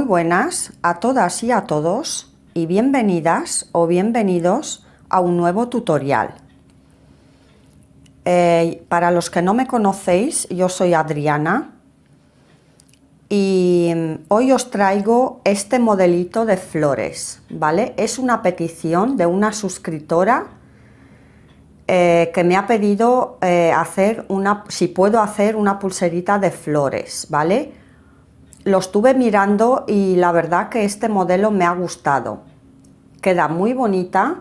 buenas a todas y a todos y bienvenidas o bienvenidos a un nuevo tutorial. Para los que no me conocéis, yo soy Adriana y hoy os traigo este modelito de flores, ¿vale? Es una petición de una suscriptora que me ha pedido si puedo hacer una pulserita de flores, ¿vale? Lo estuve mirando y la verdad que este modelo me ha gustado. Queda muy bonita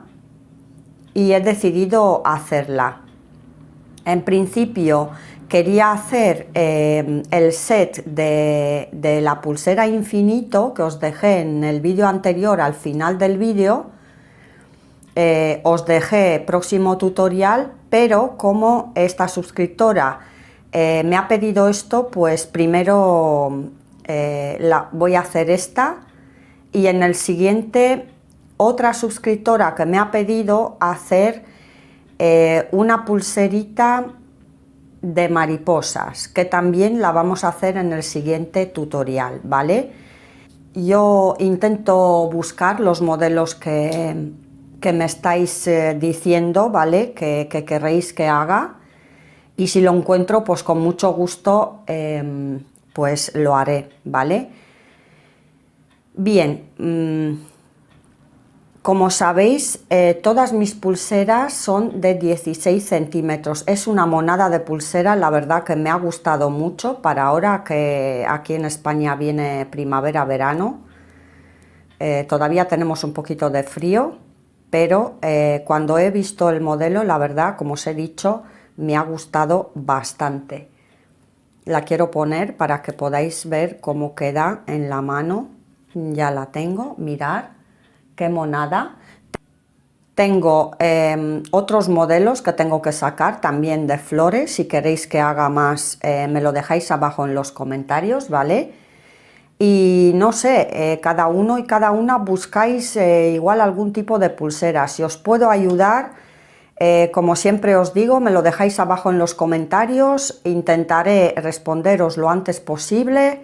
y he decidido hacerla. En principio quería hacer el set de la pulsera infinito que os dejé en el vídeo anterior. Al final del vídeo os dejé próximo tutorial, pero como esta suscriptora me ha pedido esto, pues primero voy a hacer esta, y en el siguiente otra suscriptora que me ha pedido hacer una pulserita de mariposas, que también la vamos a hacer en el siguiente tutorial, ¿vale? Yo intento buscar los modelos que me estáis diciendo, ¿vale? Que querréis que haga, y si lo encuentro, pues con mucho gusto pues lo haré, ¿vale? Bien, como sabéis, todas mis pulseras son de 16 centímetros. Es una monada de pulsera, la verdad que me ha gustado mucho para ahora que aquí en España viene primavera-verano. Todavía tenemos un poquito de frío, pero cuando he visto el modelo, la verdad, como os he dicho, me ha gustado bastante. La quiero poner para que podáis ver cómo queda en la mano. Ya la tengo, mirad qué monada. Tengo otros modelos que tengo que sacar también de flores. Si queréis que haga más, me lo dejáis abajo en los comentarios, ¿vale? Y no sé, cada uno y cada una buscáis igual algún tipo de pulsera. Si os puedo ayudar, como siempre os digo, me lo dejáis abajo en los comentarios. Intentaré responderos lo antes posible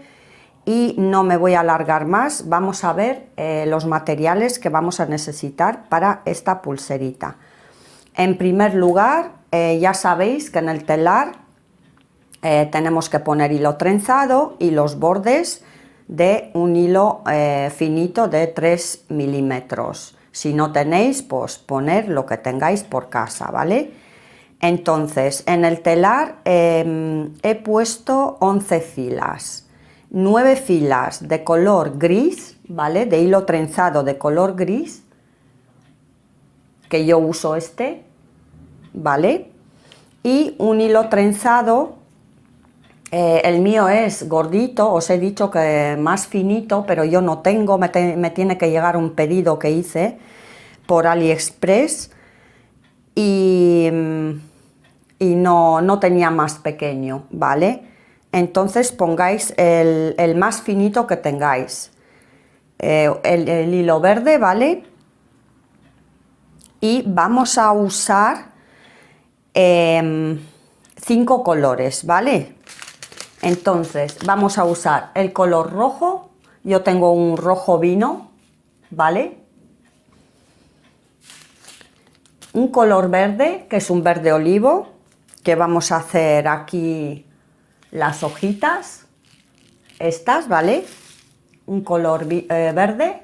y no me voy a alargar más. Vamos a ver los materiales que vamos a necesitar para esta pulserita. En primer lugar, ya sabéis que en el telar tenemos que poner hilo trenzado y los bordes de un hilo finito de 3 milímetros. Si no tenéis, pues poner lo que tengáis por casa, ¿vale? Entonces, en el telar he puesto 11 filas, 9 filas de color gris, ¿vale? De hilo trenzado de color gris, que yo uso este, ¿vale? Y un hilo trenzado, el mío es gordito, os he dicho que más finito, pero yo no tengo, me tiene que llegar un pedido que hice por AliExpress y no tenía más pequeño, ¿vale? Entonces pongáis el más finito que tengáis, el hilo verde, ¿vale? Y vamos a usar 5 colores, ¿vale? Entonces vamos a usar el color rojo. Yo tengo un rojo vino, ¿vale? Un color verde, que es un verde olivo, que vamos a hacer aquí las hojitas, estas, ¿vale? Un color verde.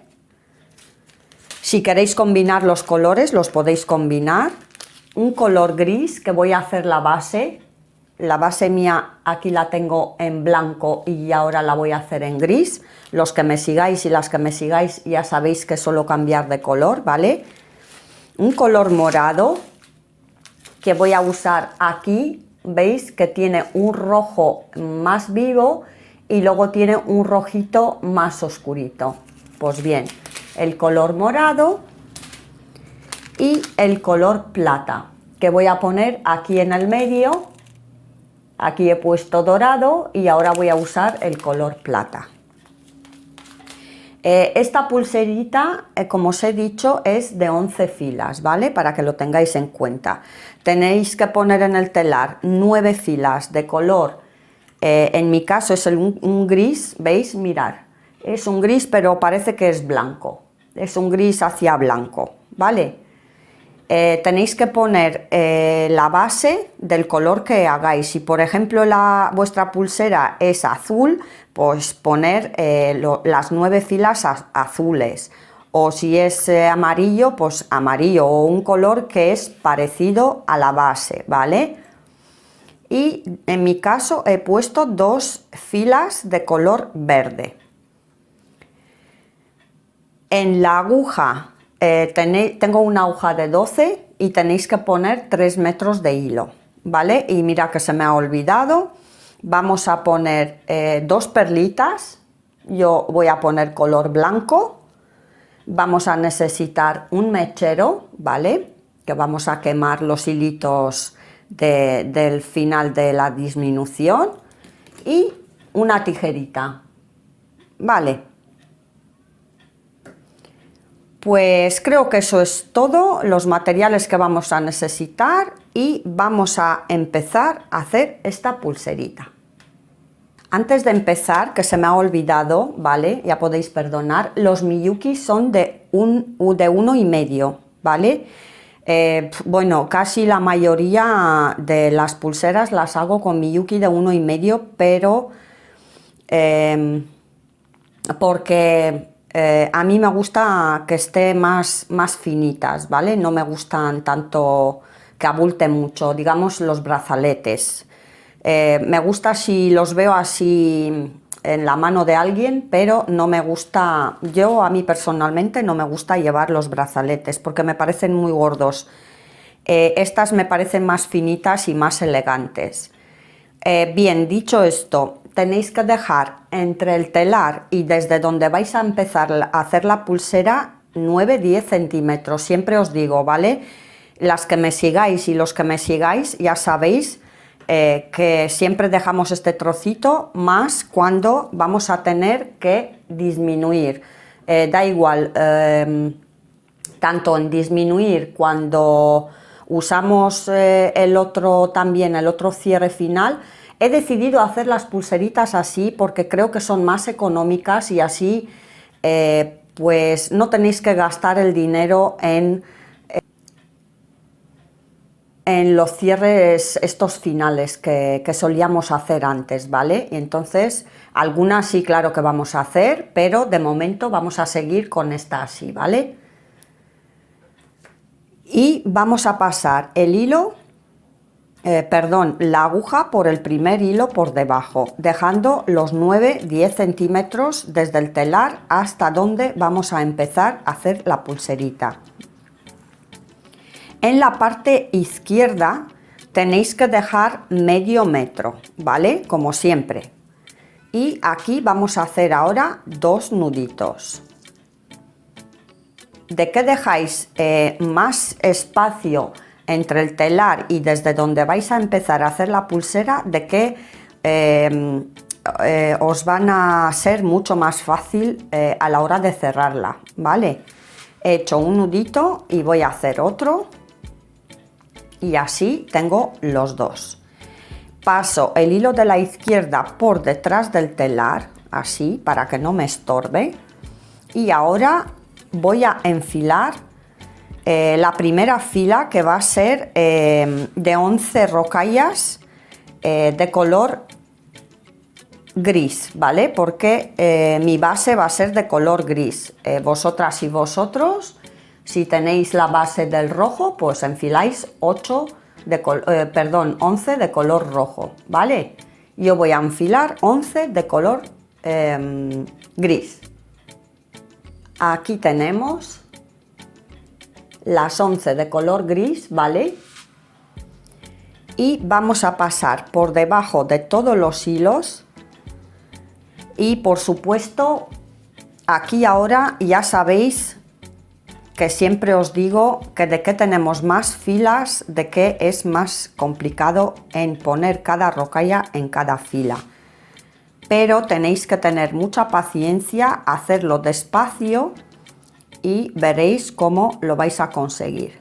Si queréis combinar los colores, los podéis combinar. Un color gris, que voy a hacer la base. La base mía aquí la tengo en blanco y ahora la voy a hacer en gris. Los que me sigáis y las que me sigáis ya sabéis que suelo cambiar de color, ¿vale? Un color morado, que voy a usar aquí. Veis que tiene un rojo más vivo y luego tiene un rojito más oscurito. Pues bien, el color morado y el color plata, que voy a poner aquí en el medio. Aquí he puesto dorado y ahora voy a usar el color plata. Esta pulserita, como os he dicho, es de 11 filas, ¿vale? Para que lo tengáis en cuenta. Tenéis que poner en el telar 9 filas de color, en mi caso es un gris, ¿veis? Mirad, Es un gris, pero parece que es blanco. Es un gris hacia blanco, ¿vale? Tenéis que poner la base del color que hagáis. Si por ejemplo vuestra pulsera es azul, pues poner las 9 filas azules, o si es amarillo, pues amarillo, o un color que es parecido a la base, ¿vale? Y en mi caso he puesto 2 filas de color verde. En la aguja tengo una aguja de 12 y tenéis que poner 3 metros de hilo, ¿vale? Y mira que se me ha olvidado, vamos a poner 2 perlitas, yo voy a poner color blanco, vamos a necesitar un mechero, ¿vale? Que vamos a quemar los hilitos del final de la disminución, y una tijerita, ¿vale? Pues creo que eso es todo, los materiales que vamos a necesitar, y vamos a empezar a hacer esta pulserita. Antes de empezar, que se me ha olvidado, ¿vale? Ya podéis perdonar, los Miyuki son de 1,5, ¿vale? Bueno, casi la mayoría de las pulseras las hago con Miyuki de 1,5, pero porque a mí me gusta que esté más finitas, ¿vale? No me gustan tanto que abulten mucho, digamos los brazaletes. Me gusta si los veo así en la mano de alguien, pero no me gusta, a mí personalmente no me gusta llevar los brazaletes porque me parecen muy gordos. Estas me parecen más finitas y más elegantes. Bien, dicho esto, tenéis que dejar entre el telar y desde donde vais a empezar a hacer la pulsera 9-10 centímetros, siempre os digo, ¿vale? Las que me sigáis y los que me sigáis ya sabéis que siempre dejamos este trocito más cuando vamos a tener que disminuir. Da igual, tanto en disminuir cuando usamos el otro cierre final. He decidido hacer las pulseritas así porque creo que son más económicas y así pues no tenéis que gastar el dinero en los cierres estos finales que solíamos hacer antes, ¿vale? Y entonces algunas sí, claro que vamos a hacer, pero de momento vamos a seguir con esta así, ¿vale? Y vamos a pasar el hilo, la aguja por el primer hilo por debajo, dejando los 9-10 centímetros desde el telar hasta donde vamos a empezar a hacer la pulserita. En la parte izquierda tenéis que dejar medio metro, ¿vale? Como siempre. Y aquí vamos a hacer ahora 2 nuditos. ¿De qué dejáis más espacio entre el telar y desde donde vais a empezar a hacer la pulsera? De que os van a ser mucho más fácil a la hora de cerrarla, ¿vale? He hecho un nudito y voy a hacer otro. Y así tengo los 2. Paso el hilo de la izquierda por detrás del telar, así, para que no me estorbe. Y ahora voy a enfilar la primera fila, que va a ser de 11 rocallas de color gris, ¿vale? Porque mi base va a ser de color gris. Vosotras y vosotros, si tenéis la base del rojo, pues enfiláis 11 de color rojo, ¿vale? Yo voy a enfilar 11 de color gris. Aquí tenemos las 11 de color gris, ¿vale? Y vamos a pasar por debajo de todos los hilos. Y por supuesto, aquí ahora ya sabéis que siempre os digo que de qué tenemos más filas, de qué es más complicado en poner cada rocalla en cada fila. Pero tenéis que tener mucha paciencia, hacerlo despacio y veréis cómo lo vais a conseguir.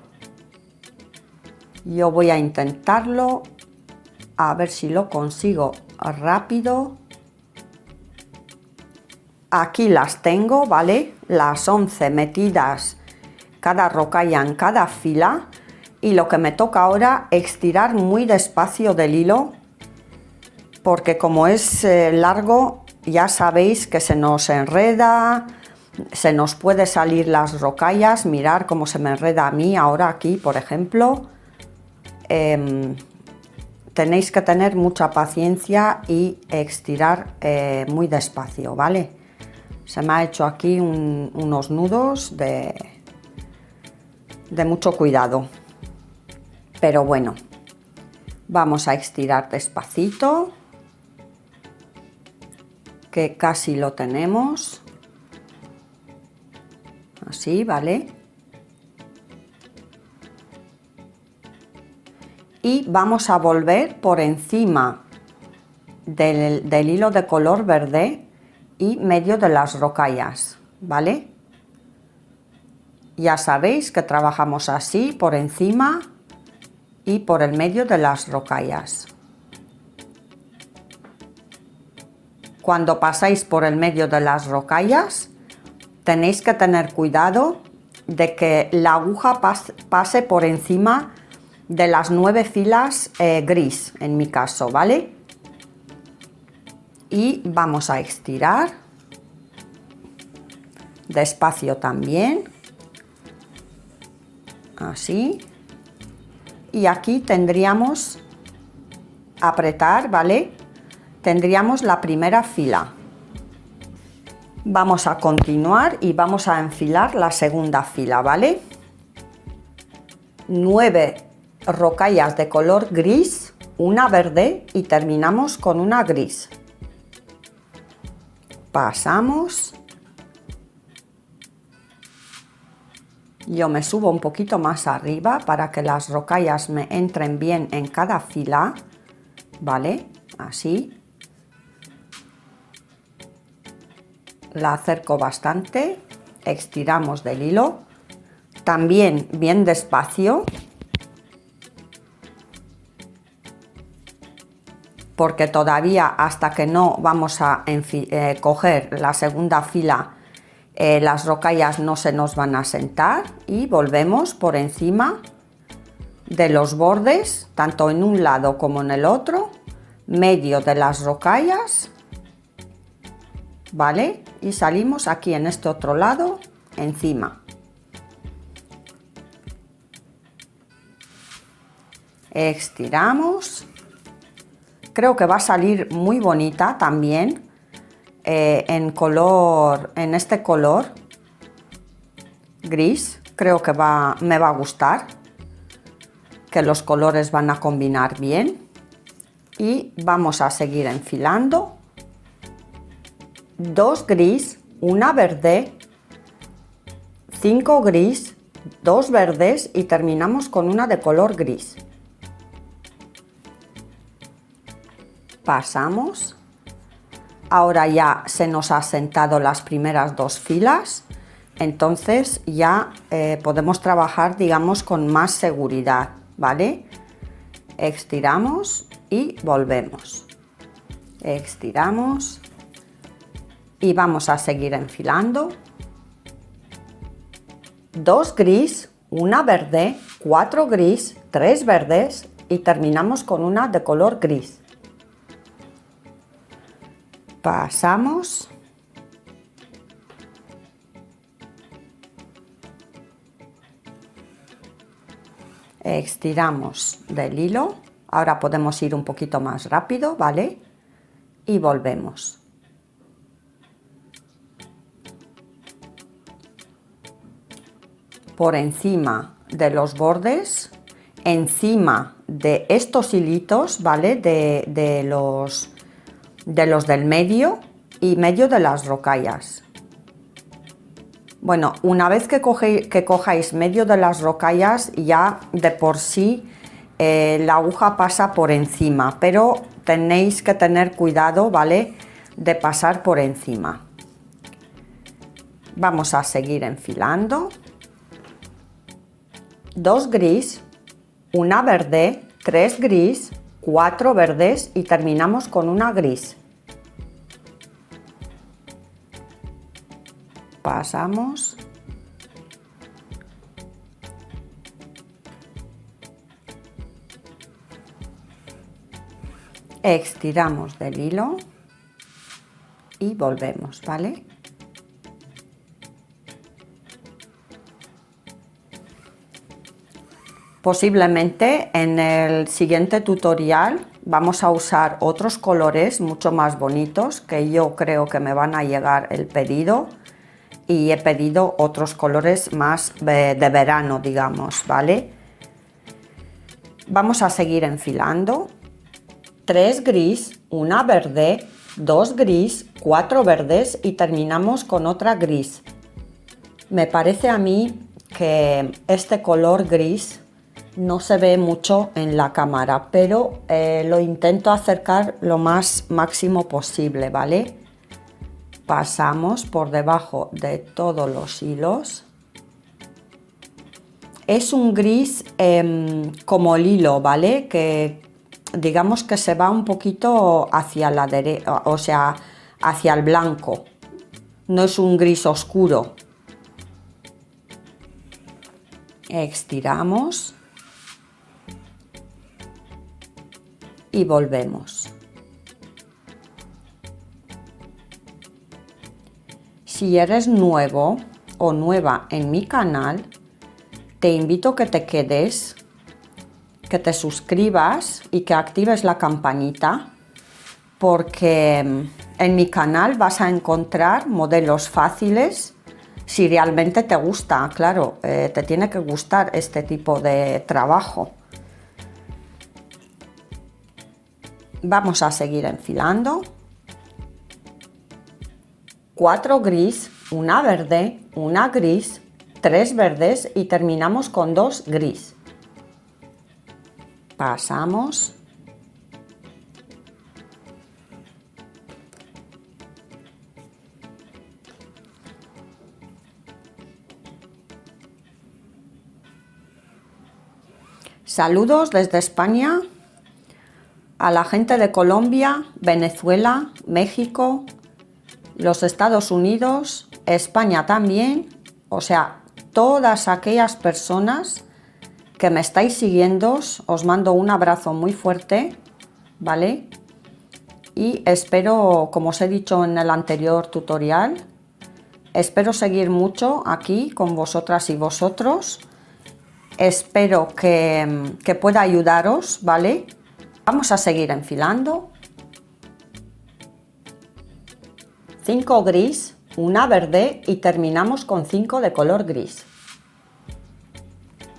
Yo voy a intentarlo, a ver si lo consigo rápido. aquí las tengo, ¿vale? Las 11 metidas cada rocalla en cada fila, y lo que me toca ahora es estirar muy despacio del hilo, porque como es largo, ya sabéis que se nos enreda, se nos puede salir las rocallas. Mirar cómo se me enreda a mí ahora aquí, por ejemplo. Tenéis que tener mucha paciencia y estirar muy despacio, ¿vale? Se me ha hecho aquí unos nudos de mucho cuidado, pero bueno, vamos a estirar despacito, que casi lo tenemos, así, ¿vale? Y vamos a volver por encima del hilo de color verde y medio de las rocallas, ¿vale? Ya sabéis que trabajamos así, por encima y por el medio de las rocallas. Cuando pasáis por el medio de las rocallas, tenéis que tener cuidado de que la aguja pase por encima de las 9 filas gris, en mi caso, ¿vale? Y vamos a estirar despacio también, así, y aquí tendríamos apretar, ¿vale? Tendríamos la primera fila. Vamos a continuar y vamos a enfilar la segunda fila, ¿vale? 9 rocallas de color gris, una verde y terminamos con una gris. Pasamos. Yo me subo un poquito más arriba para que las rocallas me entren bien en cada fila, ¿vale? Así. La acerco bastante, estiramos del hilo, también bien despacio, porque todavía hasta que no vamos a coger la segunda fila, las rocallas no se nos van a sentar, y volvemos por encima de los bordes, tanto en un lado como en el otro, medio de las rocallas, ¿vale? Y salimos aquí en este otro lado, encima. Estiramos. Creo que va a salir muy bonita también, en este color gris. Creo que me va a gustar, que los colores van a combinar bien. Y vamos a seguir enfilando. 2 gris, una verde, 5 gris, 2 verdes y terminamos con una de color gris. Pasamos. Ahora ya se nos ha sentado las primeras 2 filas, entonces ya podemos trabajar, digamos, con más seguridad, ¿vale? Estiramos y volvemos. Estiramos y vamos a seguir enfilando. 2 gris, una verde, 4 gris, 3 verdes y terminamos con una de color gris. Pasamos. Estiramos del hilo. Ahora podemos ir un poquito más rápido, ¿vale? Y volvemos. Por encima de los bordes, encima de estos hilitos, ¿vale? De los del medio y medio de las rocallas. Bueno, una vez que cojáis medio de las rocallas, ya de por sí la aguja pasa por encima, pero tenéis que tener cuidado, ¿vale? De pasar por encima. Vamos a seguir enfilando. 2 gris, una verde, 3 gris, 4 verdes y terminamos con una gris. Pasamos. Estiramos del hilo y volvemos, ¿vale? Posiblemente en el siguiente tutorial vamos a usar otros colores mucho más bonitos, que yo creo que me van a llegar el pedido, y he pedido otros colores más de verano, digamos, ¿vale? Vamos a seguir enfilando. 3 gris, una verde, 2 gris, 4 verdes y terminamos con otra gris. Me parece a mí que este color gris no se ve mucho en la cámara, pero lo intento acercar lo más máximo posible, ¿vale? Pasamos por debajo de todos los hilos. Es un gris como el hilo, ¿vale? Que digamos que se va un poquito hacia la derecha, o sea, hacia el blanco. No es un gris oscuro. Estiramos y volvemos. Si eres nuevo o nueva en mi canal, te invito a que te quedes, que te suscribas y que actives la campanita, porque en mi canal vas a encontrar modelos fáciles. Si realmente te gusta, claro, te tiene que gustar este tipo de trabajo. Vamos a seguir enfilando. 4 gris, una verde, una gris, 3 verdes y terminamos con 2 gris. Pasamos. Saludos desde España a la gente de Colombia, Venezuela, México, los Estados Unidos, España también, o sea, todas aquellas personas que me estáis siguiendo, os mando un abrazo muy fuerte, ¿vale? Y espero, como os he dicho en el anterior tutorial, espero seguir mucho aquí con vosotras y vosotros. Espero que pueda ayudaros, ¿vale? Vamos a seguir enfilando. 5 gris, una verde y terminamos con 5 de color gris.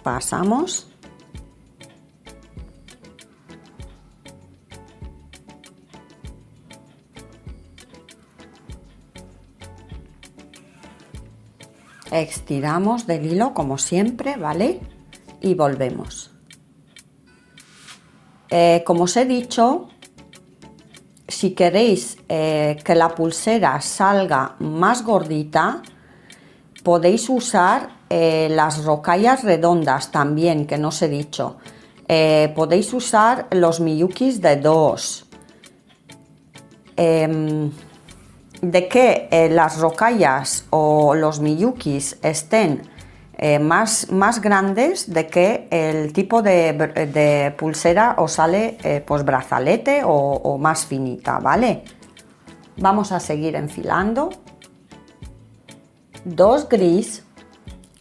Pasamos. Estiramos del hilo como siempre, ¿vale? Y volvemos. Como os he dicho, si queréis que la pulsera salga más gordita, podéis usar las rocallas redondas también, que no os he dicho. Podéis usar los Miyukis de 2. De que las rocallas o los Miyukis estén más grandes, de que el tipo de pulsera os sale pues brazalete o más finita, ¿vale? Vamos a seguir enfilando. 2 gris,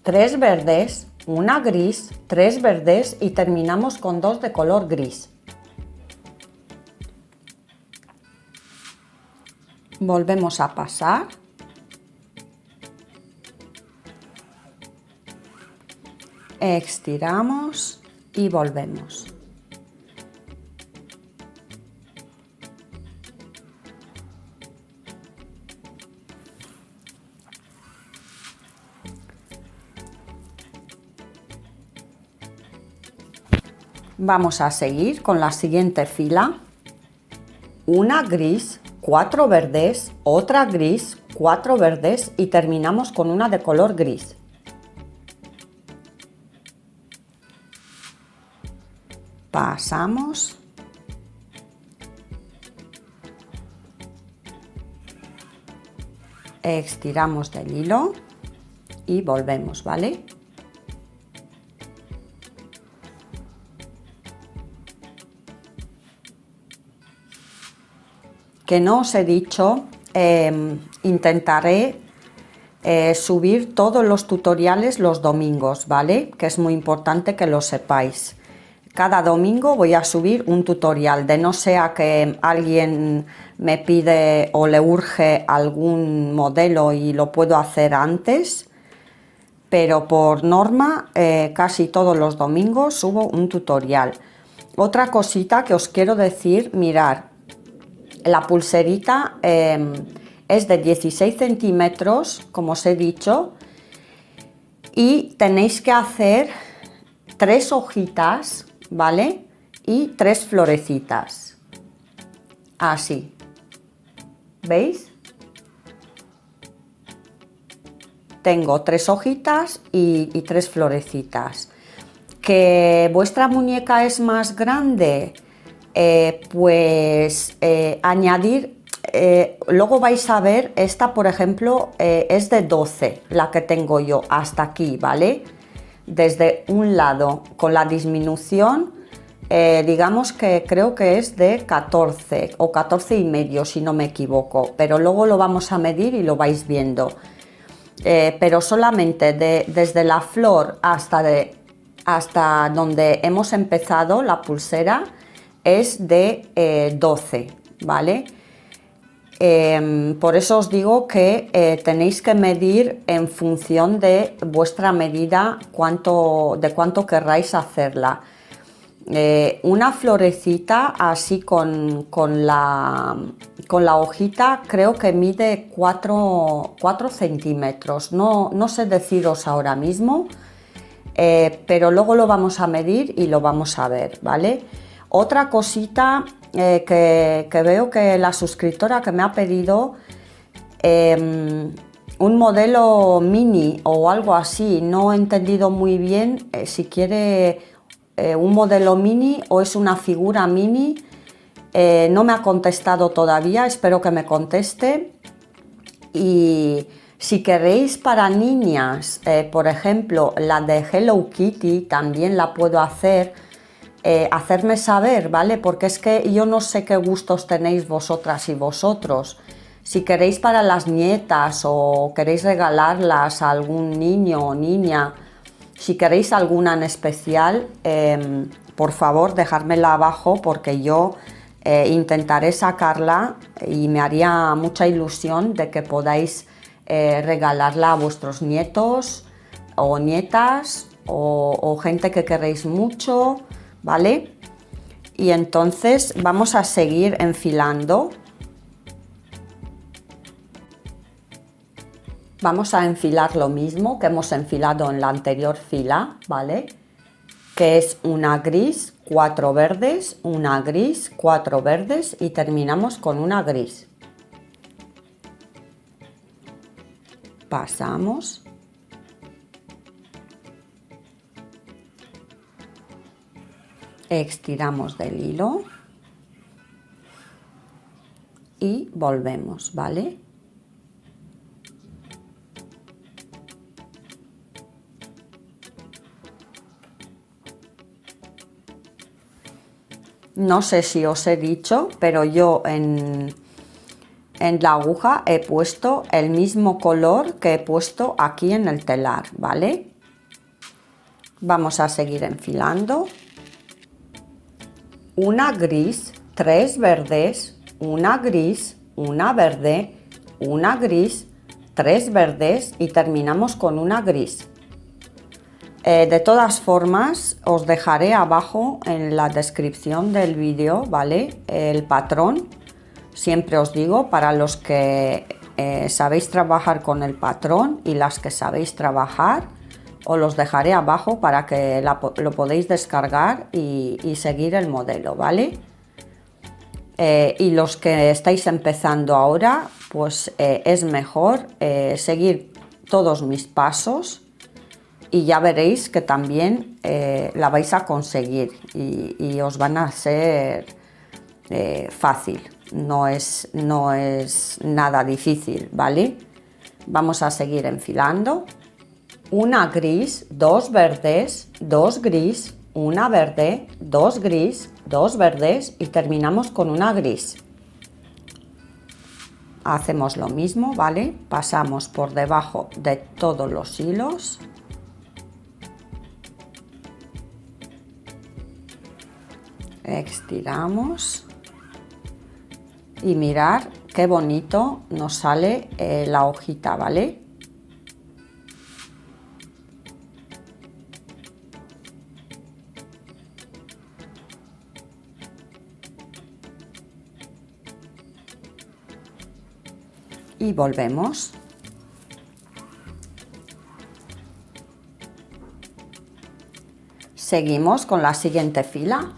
3 verdes, una gris, 3 verdes y terminamos con 2 de color gris. Volvemos a pasar. Estiramos y volvemos. Vamos a seguir con la siguiente fila. Una gris, 4 verdes, otra gris, 4 verdes y terminamos con una de color gris. Pasamos. estiramos del hilo y volvemos, ¿vale? Que no os he dicho, intentaré subir todos los tutoriales los domingos, ¿vale? Que es muy importante que lo sepáis. Cada domingo voy a subir un tutorial, de no sea que alguien me pide o le urge algún modelo y lo puedo hacer antes, pero por norma casi todos los domingos subo un tutorial. Otra cosita que os quiero decir, mirad, la pulserita es de 16 centímetros, como os he dicho, y tenéis que hacer 3 hojitas, ¿vale? Y 3 florecitas, así, ¿veis? Tengo 3 hojitas y 3 florecitas. ¿Que vuestra muñeca es más grande? Añadir, luego vais a ver, esta por ejemplo es de 12, la que tengo yo, hasta aquí, ¿vale? Desde un lado, con la disminución, digamos que creo que es de 14 o 14 y medio, si no me equivoco, pero luego lo vamos a medir y lo vais viendo. Pero solamente desde la flor hasta donde hemos empezado la pulsera, es de 12, ¿vale? Por eso os digo que tenéis que medir en función de vuestra medida de cuánto querráis hacerla. Una florecita así con la hojita creo que mide 4 centímetros, no sé deciros ahora mismo, pero luego lo vamos a medir y lo vamos a ver, ¿vale? Otra cosita que veo que la suscriptora que me ha pedido un modelo mini o algo así, no he entendido muy bien si quiere un modelo mini o es una figura mini, no me ha contestado todavía, espero que me conteste. Y si queréis para niñas, por ejemplo, la de Hello Kitty también la puedo hacer. Hacerme saber, ¿vale? Porque es que yo no sé qué gustos tenéis vosotras y vosotros. Si queréis para las nietas o queréis regalarlas a algún niño o niña, si queréis alguna en especial, por favor dejármela abajo porque yo intentaré sacarla y me haría mucha ilusión de que podáis regalarla a vuestros nietos o nietas o gente que queréis mucho, ¿vale? Y entonces vamos a seguir enfilando. Vamos a enfilar lo mismo que hemos enfilado en la anterior fila, ¿vale? Que es una gris, 4 verdes, una gris, 4 verdes y terminamos con una gris. Pasamos. Estiramos del hilo y volvemos, ¿vale? No sé si os he dicho, pero yo en la aguja he puesto el mismo color que he puesto aquí en el telar, ¿vale? Vamos a seguir enfilando. Una gris, 3 verdes, una gris, una verde, una gris, 3 verdes y terminamos con una gris. De todas formas, os dejaré abajo en la descripción del vídeo, ¿vale? El patrón, siempre os digo, para los que sabéis trabajar con el patrón y las que sabéis trabajar, os los dejaré abajo para que lo podéis descargar y seguir el modelo, ¿vale? Y los que estáis empezando ahora, pues es mejor seguir todos mis pasos y ya veréis que también la vais a conseguir y os van a ser fácil, no es nada difícil, ¿vale? Vamos a seguir enfilando. Una gris, dos verdes, dos gris, una verde, dos gris, dos verdes y terminamos con una gris. Hacemos lo mismo, ¿vale? Pasamos por debajo de todos los hilos. Estiramos. Y mirar qué bonito nos sale la hojita, ¿vale? Y volvemos. Seguimos con la siguiente fila.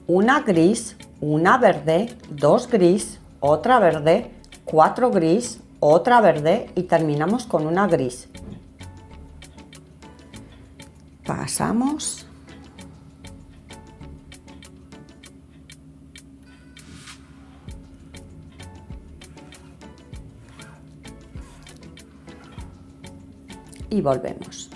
Una gris, una verde, dos gris, otra verde, cuatro gris, otra verde y terminamos con una gris. Pasamos. Y volvemos.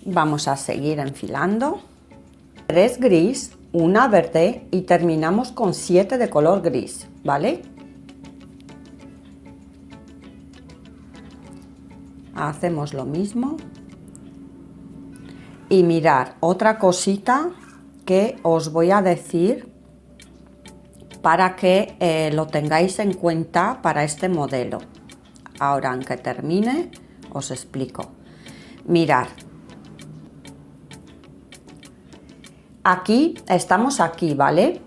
Vamos a seguir enfilando. 3 gris, una verde y terminamos con 7 de color gris, ¿vale? Hacemos lo mismo. Y mirar, otra cosita que os voy a decir para que lo tengáis en cuenta para este modelo. Ahora, aunque termine, os explico. Mirad. Aquí, estamos aquí, ¿vale?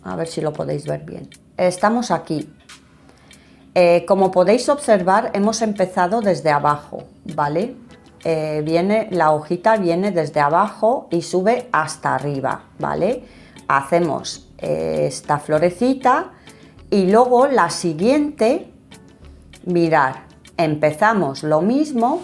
A ver si lo podéis ver bien. Estamos aquí. Como podéis observar, hemos empezado desde abajo, ¿vale? La hojita viene desde abajo y sube hasta arriba, ¿vale? Hacemos esta florecita y luego la siguiente, mirad, empezamos lo mismo.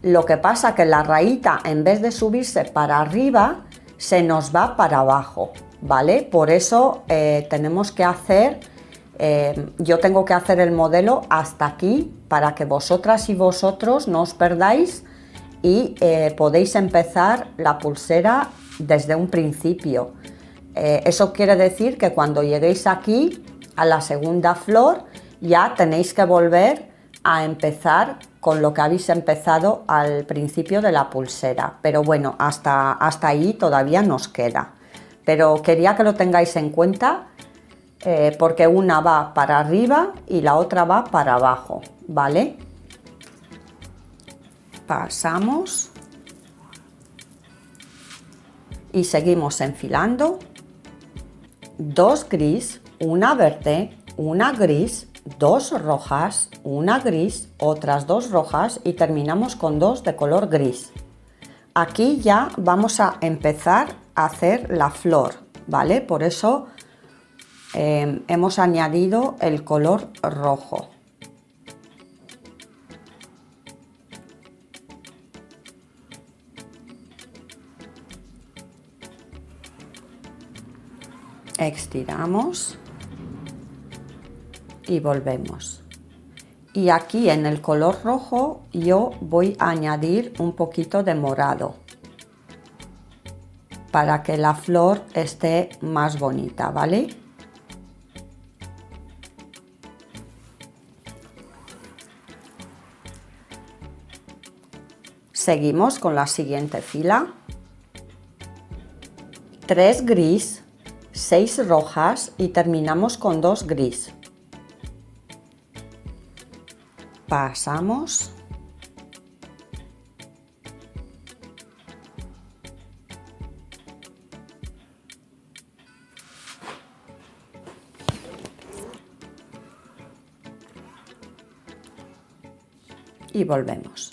Lo que pasa que la rayita, en vez de subirse para arriba, se nos va para abajo, ¿vale? Por eso tenemos que hacer, yo tengo que hacer el modelo hasta aquí para que vosotras y vosotros no os perdáis y podéis empezar la pulsera desde un principio. Eso quiere decir que cuando lleguéis aquí a la segunda flor ya tenéis que volver a empezar con lo que habéis empezado al principio de la pulsera, pero bueno, hasta ahí todavía nos queda, pero quería que lo tengáis en cuenta porque una va para arriba y la otra va para abajo, ¿vale? Pasamos y seguimos enfilando. 2 gris, una verde, una gris, 2 rojas, una gris, otras 2 rojas y terminamos con 2 de color gris. Aquí ya vamos a empezar a hacer la flor, ¿vale? Por eso hemos añadido el color rojo. Estiramos y volvemos. Y aquí en el color rojo yo voy a añadir un poquito de morado para que la flor esté más bonita, ¿vale? Seguimos con la siguiente fila. 3 gris, 6 rojas y terminamos con 2 gris. Pasamos. Y volvemos.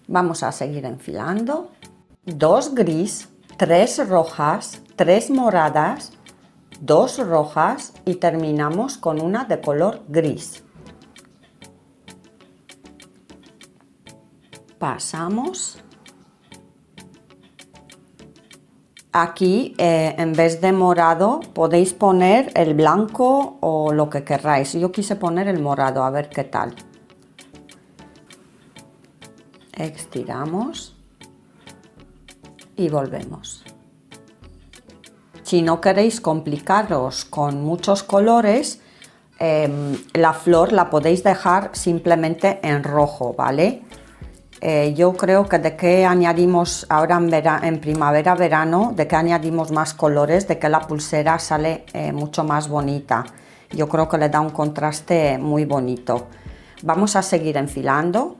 Vamos a seguir enfilando. 2 gris, 3 rojas, 3 moradas, 2 rojas y terminamos con una de color gris. Pasamos. Aquí en vez de morado podéis poner el blanco o lo que queráis. Yo quise poner el morado, a ver qué tal. Estiramos y volvemos. Si no queréis complicaros con muchos colores, la flor la podéis dejar simplemente en rojo, ¿vale? Yo creo que de que añadimos ahora en primavera-verano, de que añadimos más colores, de que la pulsera sale mucho más bonita. Yo creo que le da un contraste muy bonito. Vamos a seguir enfilando.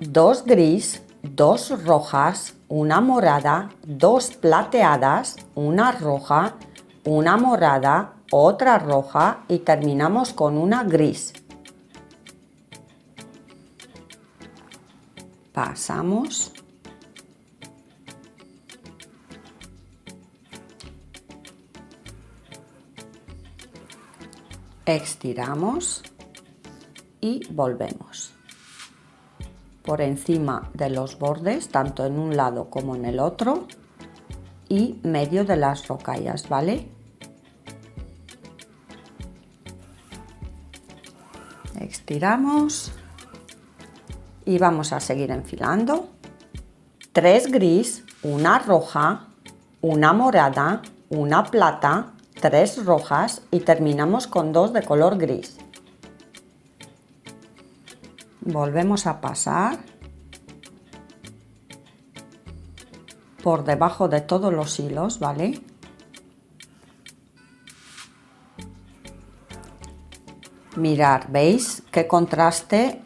2 gris, 2 rojas, una morada, 2 plateadas, una roja, una morada, otra roja y terminamos con una gris. Pasamos. Estiramos y volvemos. Por encima de los bordes, tanto en un lado como en el otro, y medio de las rocallas, ¿vale? Estiramos y vamos a seguir enfilando. 3 gris, una roja, una morada, una plata, 3 rojas y terminamos con 2 de color gris. Volvemos a pasar por debajo de todos los hilos, ¿vale? Mirad, ¿veis qué contraste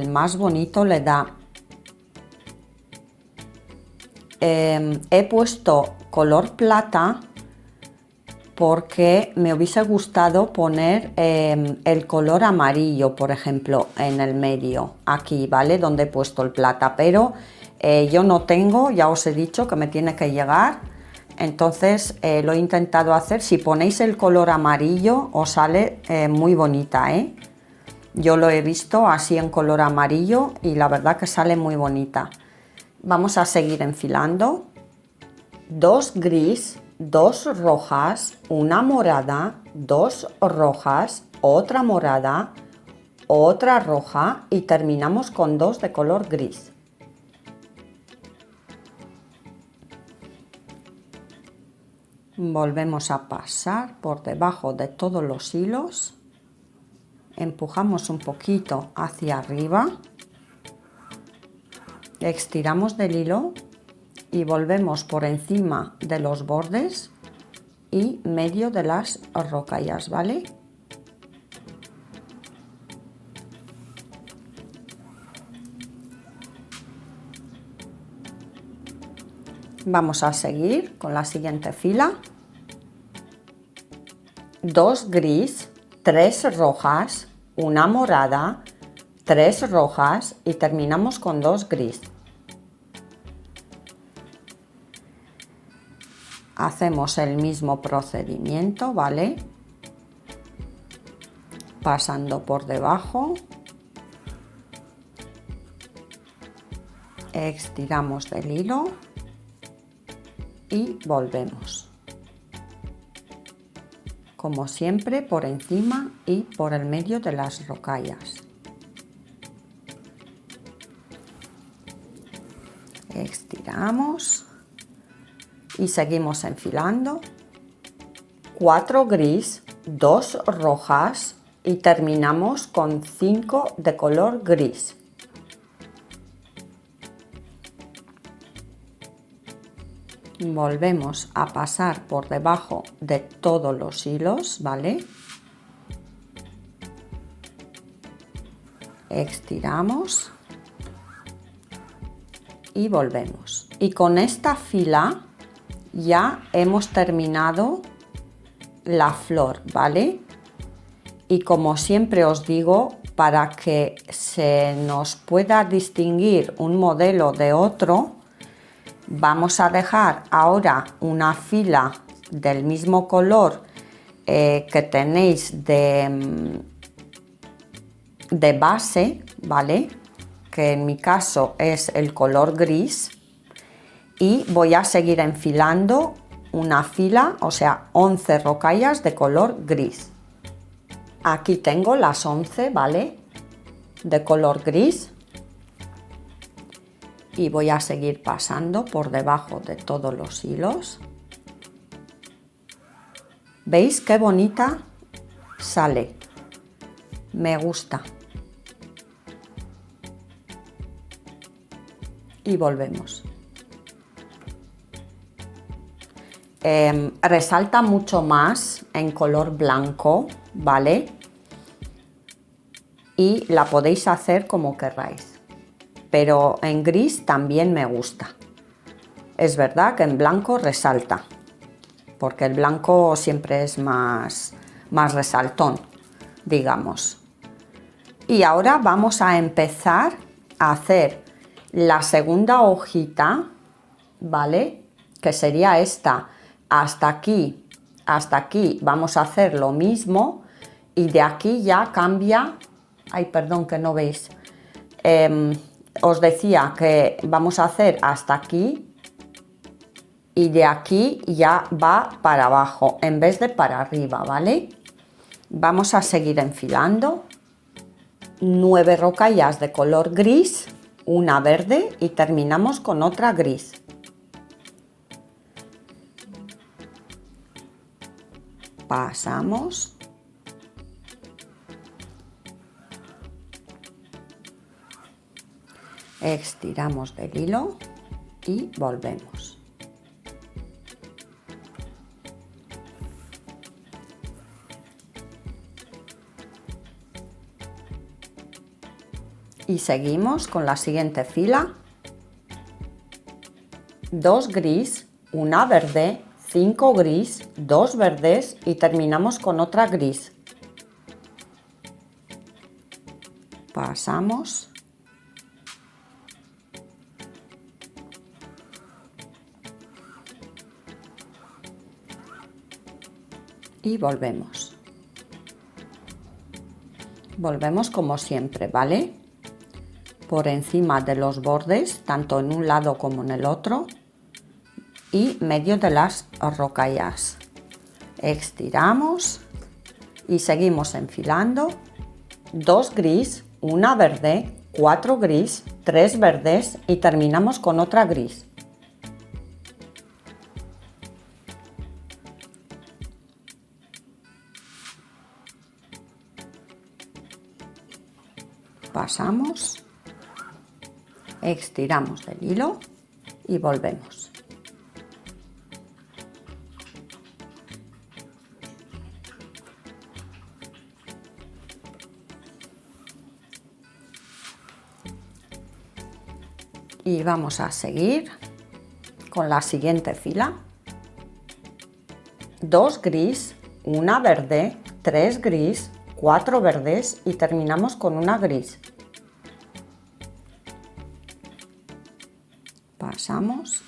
más bonito le da? He puesto color plata porque me hubiese gustado poner el color amarillo, por ejemplo, en el medio, aquí, ¿vale? Donde he puesto el plata, pero yo no tengo, ya os he dicho que me tiene que llegar, entonces lo he intentado hacer. Si ponéis el color amarillo os sale muy bonita, ¿eh? Yo lo he visto así en color amarillo y la verdad que sale muy bonita. Vamos a seguir enfilando. 2 gris, 2 rojas, una morada, 2 rojas, otra morada, otra roja y terminamos con 2 de color gris. Volvemos a pasar por debajo de todos los hilos, empujamos un poquito hacia arriba, estiramos del hilo y volvemos por encima de los bordes y medio de las rocallas, ¿vale? Vamos a seguir con la siguiente fila. 2 gris, 3 rojas, una morada, 3 rojas y terminamos con 2 gris. Hacemos el mismo procedimiento, ¿vale? Pasando por debajo. Estiramos del hilo y volvemos. Como siempre, por encima y por el medio de las rocallas. Estiramos y seguimos enfilando. 4 gris, 2 rojas y terminamos con 5 de color gris. Volvemos a pasar por debajo de todos los hilos, ¿vale? Estiramos y volvemos. Y con esta fila ya hemos terminado la flor, ¿vale? Y como siempre os digo, para que se nos pueda distinguir un modelo de otro, vamos a dejar ahora una fila del mismo color que tenéis de base, ¿vale? Que en mi caso es el color gris, y voy a seguir enfilando una fila, o sea, 11 rocallas de color gris. Aquí tengo las 11, ¿vale? De color gris, y voy a seguir pasando por debajo de todos los hilos. ¿Veis qué bonita sale? Me gusta. Y volvemos. Resalta mucho más en color blanco, ¿vale? Y la podéis hacer como queráis, pero en gris también me gusta. Es verdad que en blanco resalta, porque el blanco siempre es más resaltón, digamos. Y ahora vamos a empezar a hacer la segunda hojita, ¿vale? Que sería esta. Hasta aquí vamos a hacer lo mismo, y de aquí ya cambia. Ay, perdón, que no veis. Os decía que vamos a hacer hasta aquí, y de aquí ya va para abajo en vez de para arriba, ¿vale? Vamos a seguir enfilando 9 rocallas de color gris, una verde, y terminamos con otra gris. Pasamos. Estiramos del hilo y volvemos. Y seguimos con la siguiente fila. 2 gris, una verde, 5 gris, 2 verdes, y terminamos con otra gris. Pasamos. Y volvemos. Volvemos como siempre, ¿vale? Por encima de los bordes, tanto en un lado como en el otro, y medio de las rocallas. Estiramos y seguimos enfilando 2 gris, una verde, 4 gris, 3 verdes, y terminamos con otra gris. Pasamos, estiramos del hilo y volvemos. Y vamos a seguir con la siguiente fila. 2 gris, una verde, 3 gris, 4 verdes, y terminamos con una gris. Pasamos.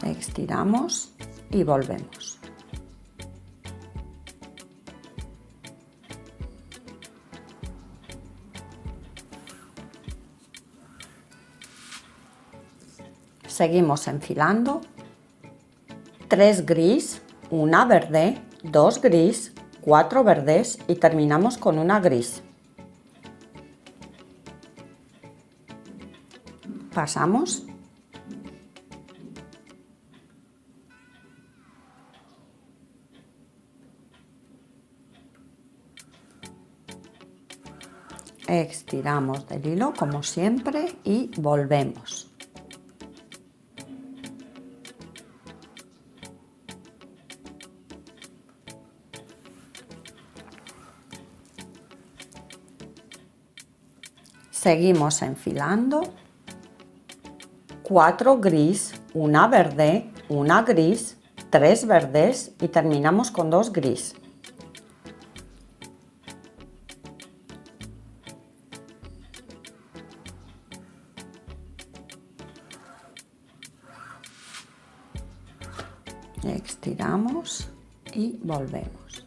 Estiramos y volvemos. Seguimos enfilando 3 gris, una verde, 2 gris, 4 verdes, y terminamos con una gris. Pasamos. Estiramos del hilo como siempre y volvemos. Seguimos enfilando 4 gris, una verde, una gris, 3 verdes y terminamos con 2 gris. Estiramos y volvemos.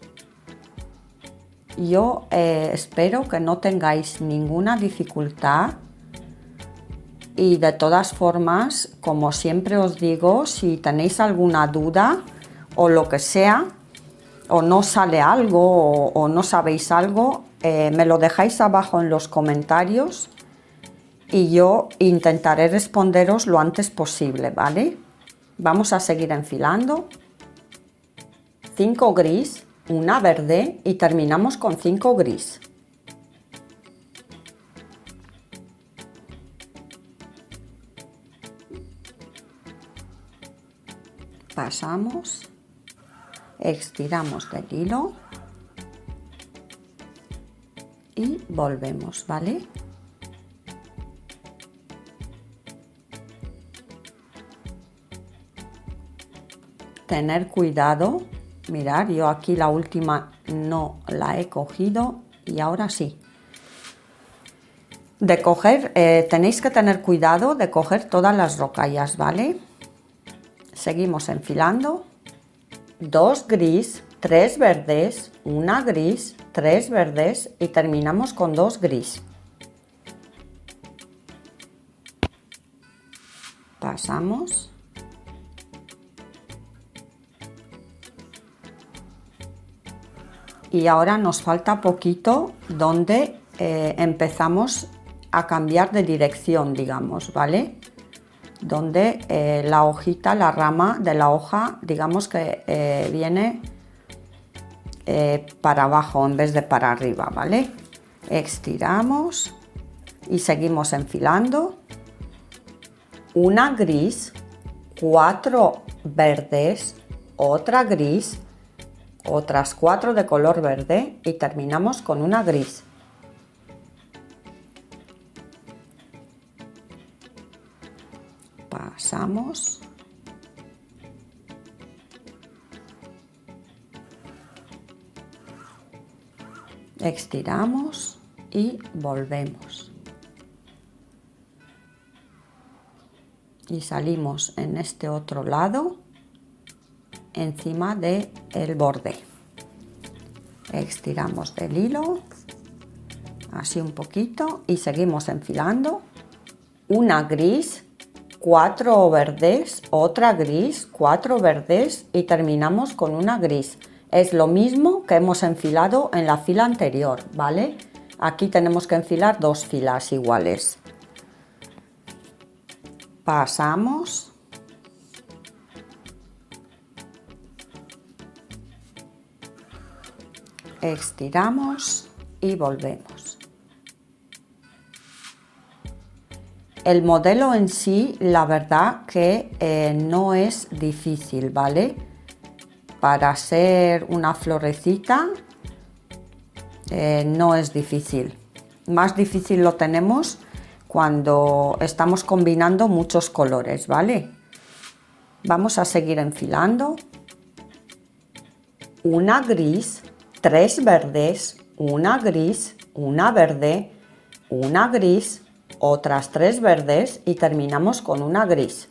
Yo espero que no tengáis ninguna dificultad y de todas formas, como siempre os digo, si tenéis alguna duda o lo que sea, o no sale algo o no sabéis algo, me lo dejáis abajo en los comentarios y yo intentaré responderos lo antes posible, ¿vale? Vamos a seguir enfilando. 5 gris, una verde y terminamos con 5 gris. Pasamos, estiramos del hilo y volvemos, ¿vale? Tener cuidado, mirad, yo aquí la última no la he cogido y ahora sí. De coger, tenéis que tener cuidado de coger todas las rocallas, ¿vale? Seguimos enfilando. 2 gris, 3 verdes, una gris, 3 verdes y terminamos con 2 gris. Pasamos. Y ahora nos falta poquito donde empezamos a cambiar de dirección, digamos, ¿vale? Donde la hojita, la rama de la hoja, digamos que viene para abajo en vez de para arriba, ¿vale? Estiramos y seguimos enfilando. Una gris, 4 verdes, otra gris, otras 4 de color verde y terminamos con una gris. Pasamos. Estiramos y volvemos. Y salimos en este otro lado encima del borde. Estiramos del hilo así un poquito y seguimos enfilando. Una gris, 4 verdes, otra gris, 4 verdes y terminamos con una gris. Es lo mismo que hemos enfilado en la fila anterior, ¿vale? Aquí tenemos que enfilar 2 filas iguales. Pasamos. Estiramos y volvemos. El modelo en sí, la verdad que no es difícil, ¿vale? Para ser una florecita no es difícil. Más difícil lo tenemos cuando estamos combinando muchos colores, ¿vale? Vamos a seguir enfilando. Una gris, 3 verdes, una gris, una verde, una gris, otras 3 verdes y terminamos con una gris.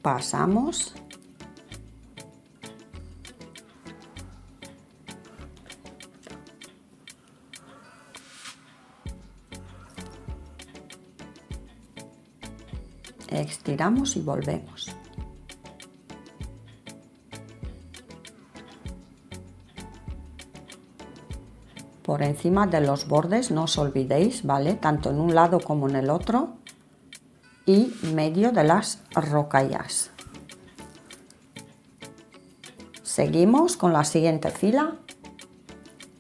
Pasamos. Estiramos y volvemos. Por encima de los bordes no os olvidéis, ¿vale? Tanto en un lado como en el otro. Y medio de las rocallas. Seguimos con la siguiente fila.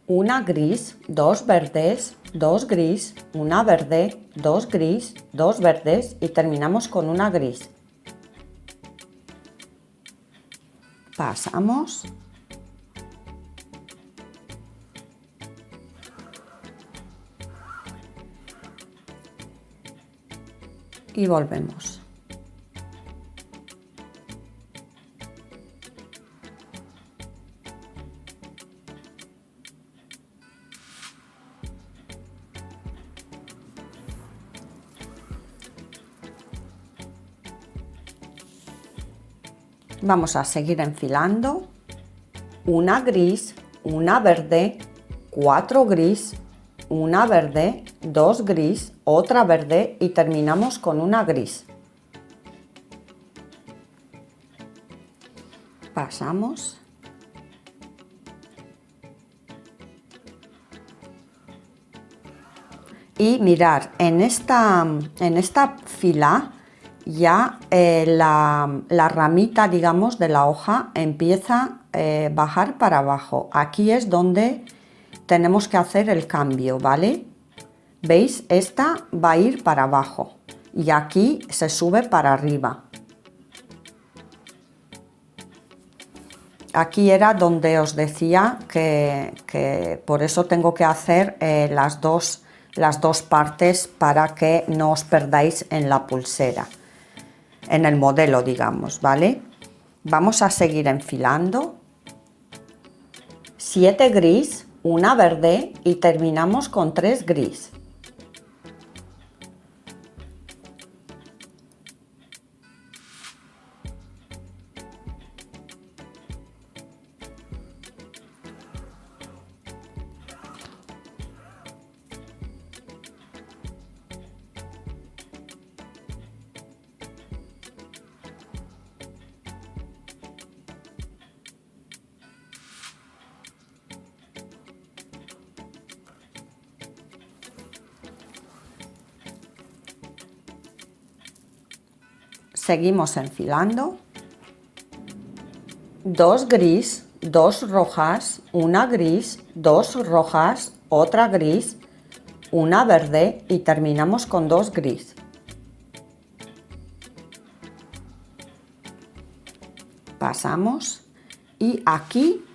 Una gris, 2 verdes, 2 gris, una verde, 2 gris, 2 verdes y terminamos con una gris. Pasamos. y volvemos. Vamos a seguir enfilando, una gris, una verde, 4 gris, una verde, 2 gris, otra verde y terminamos con una gris. Pasamos. Y mirar, en esta fila ya la ramita, digamos, de la hoja empieza a bajar para abajo. Aquí es donde tenemos que hacer el cambio, ¿vale? ¿Veis? Esta va a ir para abajo y aquí se sube para arriba. Aquí era donde os decía que por eso tengo que hacer las dos partes para que no os perdáis en la pulsera, en el modelo, digamos, ¿vale? Vamos a seguir enfilando, 7 gris, una verde y terminamos con 3 gris. Seguimos enfilando, 2 gris, 2 rojas, una gris, 2 rojas, otra gris, una verde y terminamos con 2 gris. Pasamos y aquí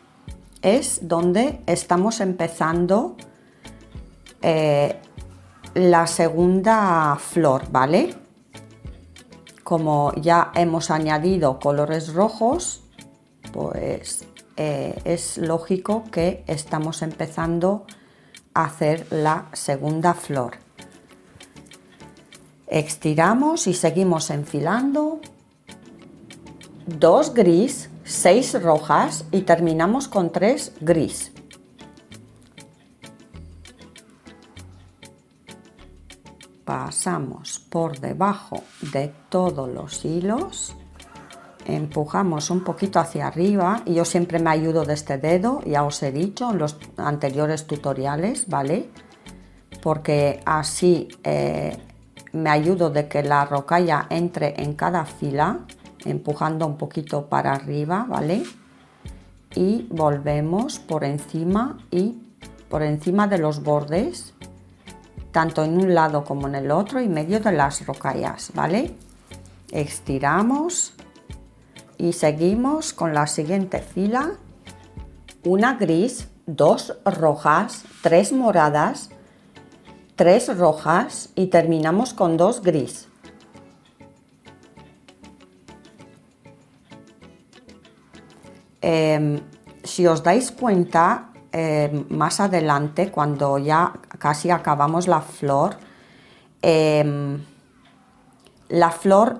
es donde estamos empezando la segunda flor, ¿vale? Como ya hemos añadido colores rojos, pues es lógico que estamos empezando a hacer la segunda flor. Estiramos y seguimos enfilando, 2 gris, 6 rojas y terminamos con 3 gris. Pasamos por debajo de todos los hilos, empujamos un poquito hacia arriba y yo siempre me ayudo de este dedo, ya os he dicho en los anteriores tutoriales, ¿vale? Porque así me ayudo de que la rocalla entre en cada fila, empujando un poquito para arriba, ¿vale? Y volvemos por encima y por encima de los bordes, tanto en un lado como en el otro y medio de las rocallas, ¿vale? Estiramos y seguimos con la siguiente fila, una gris, 2 rojas, 3 moradas, 3 rojas y terminamos con 2 gris. Si os dais cuenta, más adelante, cuando ya casi acabamos la flor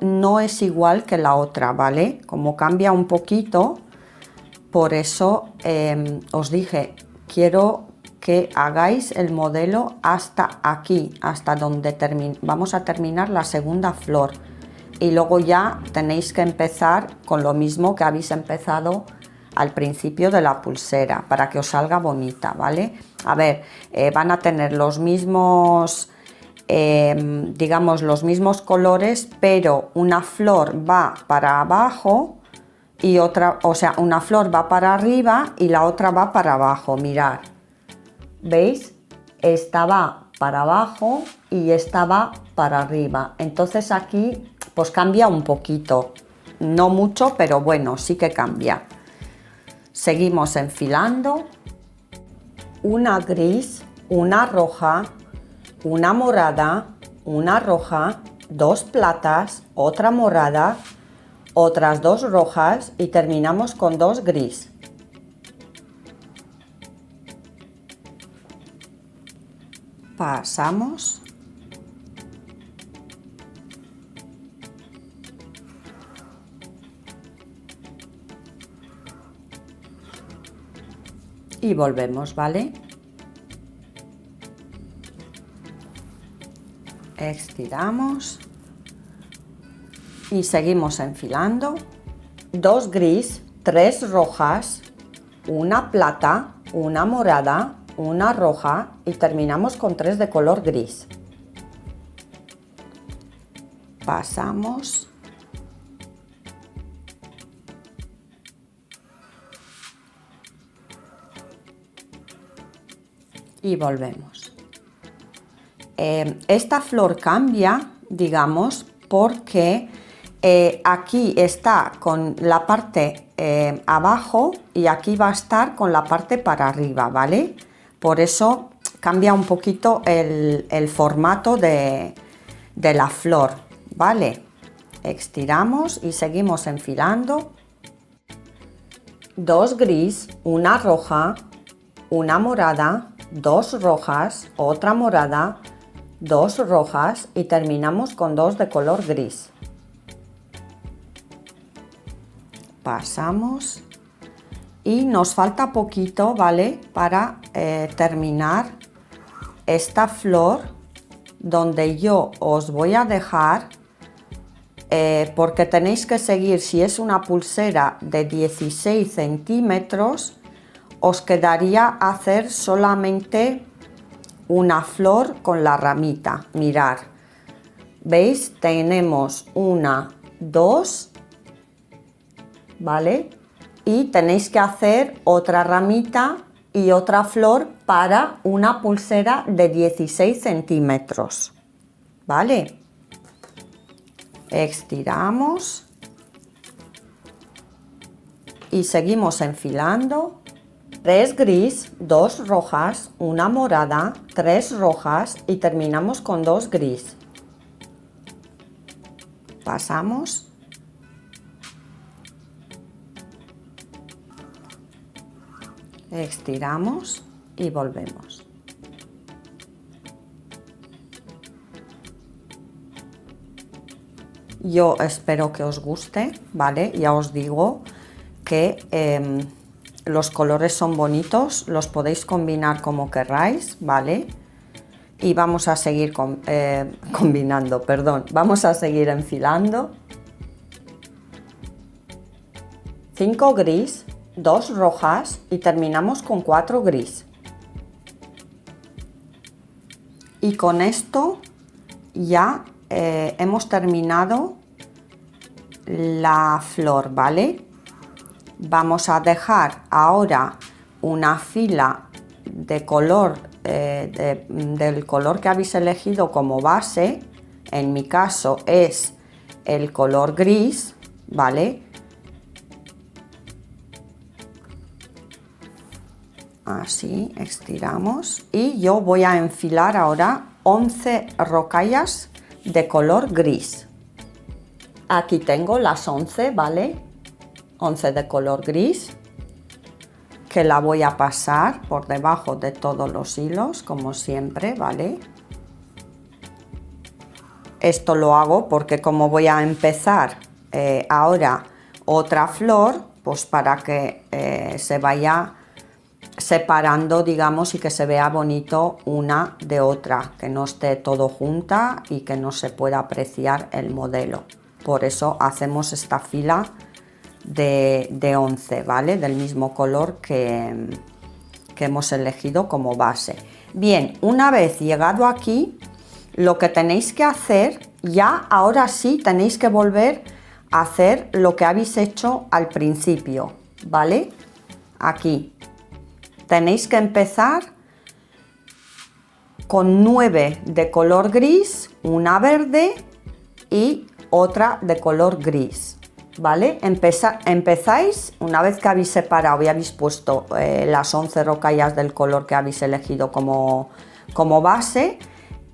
no es igual que la otra, ¿vale? Como cambia un poquito, por eso os dije, quiero que hagáis el modelo hasta aquí, hasta donde vamos a terminar la segunda flor. Y luego ya tenéis que empezar con lo mismo que habéis empezado al principio de la pulsera, para que os salga bonita, ¿vale? A ver, van a tener los mismos, digamos, los mismos colores, pero una flor va para abajo y otra, o sea, una flor va para arriba y la otra va para abajo, mirad. ¿Veis? Esta va para abajo y esta va para arriba. Entonces aquí pues cambia un poquito, no mucho, pero bueno, sí que cambia. Seguimos enfilando, una gris, una roja, una morada, una roja, 2 platas, otra morada, otras 2 rojas y terminamos con 2 gris. Pasamos. Y volvemos, ¿vale? Estiramos y seguimos enfilando. 2 gris, 3 rojas, una plata, una morada, una roja y terminamos con 3 de color gris. Pasamos. Y volvemos. Esta flor cambia, digamos, porque aquí está con la parte abajo y aquí va a estar con la parte para arriba, ¿vale? Por eso cambia un poquito el formato de la flor, ¿vale? Estiramos y seguimos enfilando. 2 gris, una roja, una morada, 2 rojas, otra morada, 2 rojas y terminamos con 2 de color gris. Pasamos y nos falta poquito, ¿vale? Para terminar esta flor, donde yo os voy a dejar, porque tenéis que seguir, si es una pulsera de 16 centímetros, os quedaría hacer solamente una flor con la ramita. Mirad, ¿veis? Tenemos 1, 2, ¿vale? Y tenéis que hacer otra ramita y otra flor para una pulsera de 16 centímetros, ¿vale? Estiramos y seguimos enfilando. 3 gris, 2 rojas, una morada, 3 rojas y terminamos con 2 gris. Pasamos. Estiramos y volvemos. Yo espero que os guste, ¿vale? Ya os digo que los colores son bonitos, los podéis combinar como queráis, ¿vale? Y vamos a seguir combinando, perdón, vamos a seguir enfilando. 5 gris, 2 rojas y terminamos con 4 gris. Y con esto ya hemos terminado la flor, ¿vale? Vamos a dejar ahora una fila de color, del color que habéis elegido como base. En mi caso es el color gris, ¿vale? Así, estiramos. Y yo voy a enfilar ahora 11 rocallas de color gris. Aquí tengo las 11, ¿vale? 11 de color gris, que la voy a pasar por debajo de todos los hilos, como siempre, ¿vale? Esto lo hago porque como voy a empezar ahora otra flor, pues para que se vaya separando, digamos, y que se vea bonito una de otra, que no esté todo junta y que no se pueda apreciar el modelo. Por eso hacemos esta fila de 11, ¿vale? Del mismo color que hemos elegido como base. Bien, una vez llegado aquí, lo que tenéis que hacer, ya ahora sí tenéis que volver a hacer lo que habéis hecho al principio, ¿vale? Aquí tenéis que empezar con 9 de color gris, una verde y otra de color gris, ¿vale? Empezáis, una vez que habéis separado y habéis puesto las 11 rocallas del color que habéis elegido como base,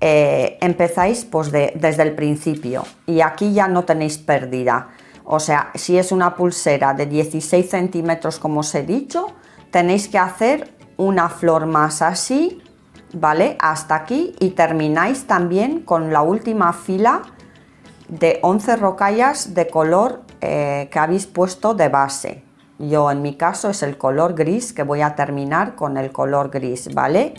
empezáis pues desde el principio y aquí ya no tenéis pérdida. O sea, si es una pulsera de 16 centímetros como os he dicho, tenéis que hacer una flor más así, ¿vale? Hasta aquí, y termináis también con la última fila de 11 rocallas de color que habéis puesto de base. Yo en mi caso es el color gris, que voy a terminar con el color gris, ¿vale?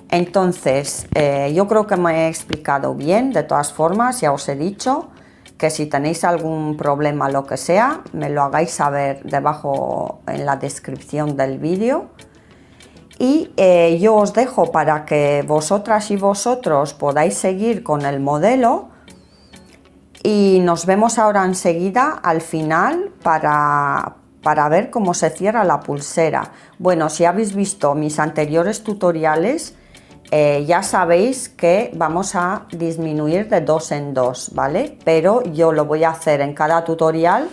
Entonces, yo creo que me he explicado bien. De todas formas, ya os he dicho que si tenéis algún problema, lo que sea, me lo hagáis saber debajo en la descripción del vídeo. Y yo os dejo para que vosotras y vosotros podáis seguir con el modelo. Y nos vemos ahora enseguida al final para ver cómo se cierra la pulsera. Bueno, si habéis visto mis anteriores tutoriales, ya sabéis que vamos a disminuir de 2 en 2, ¿vale? Pero yo lo voy a hacer en cada tutorial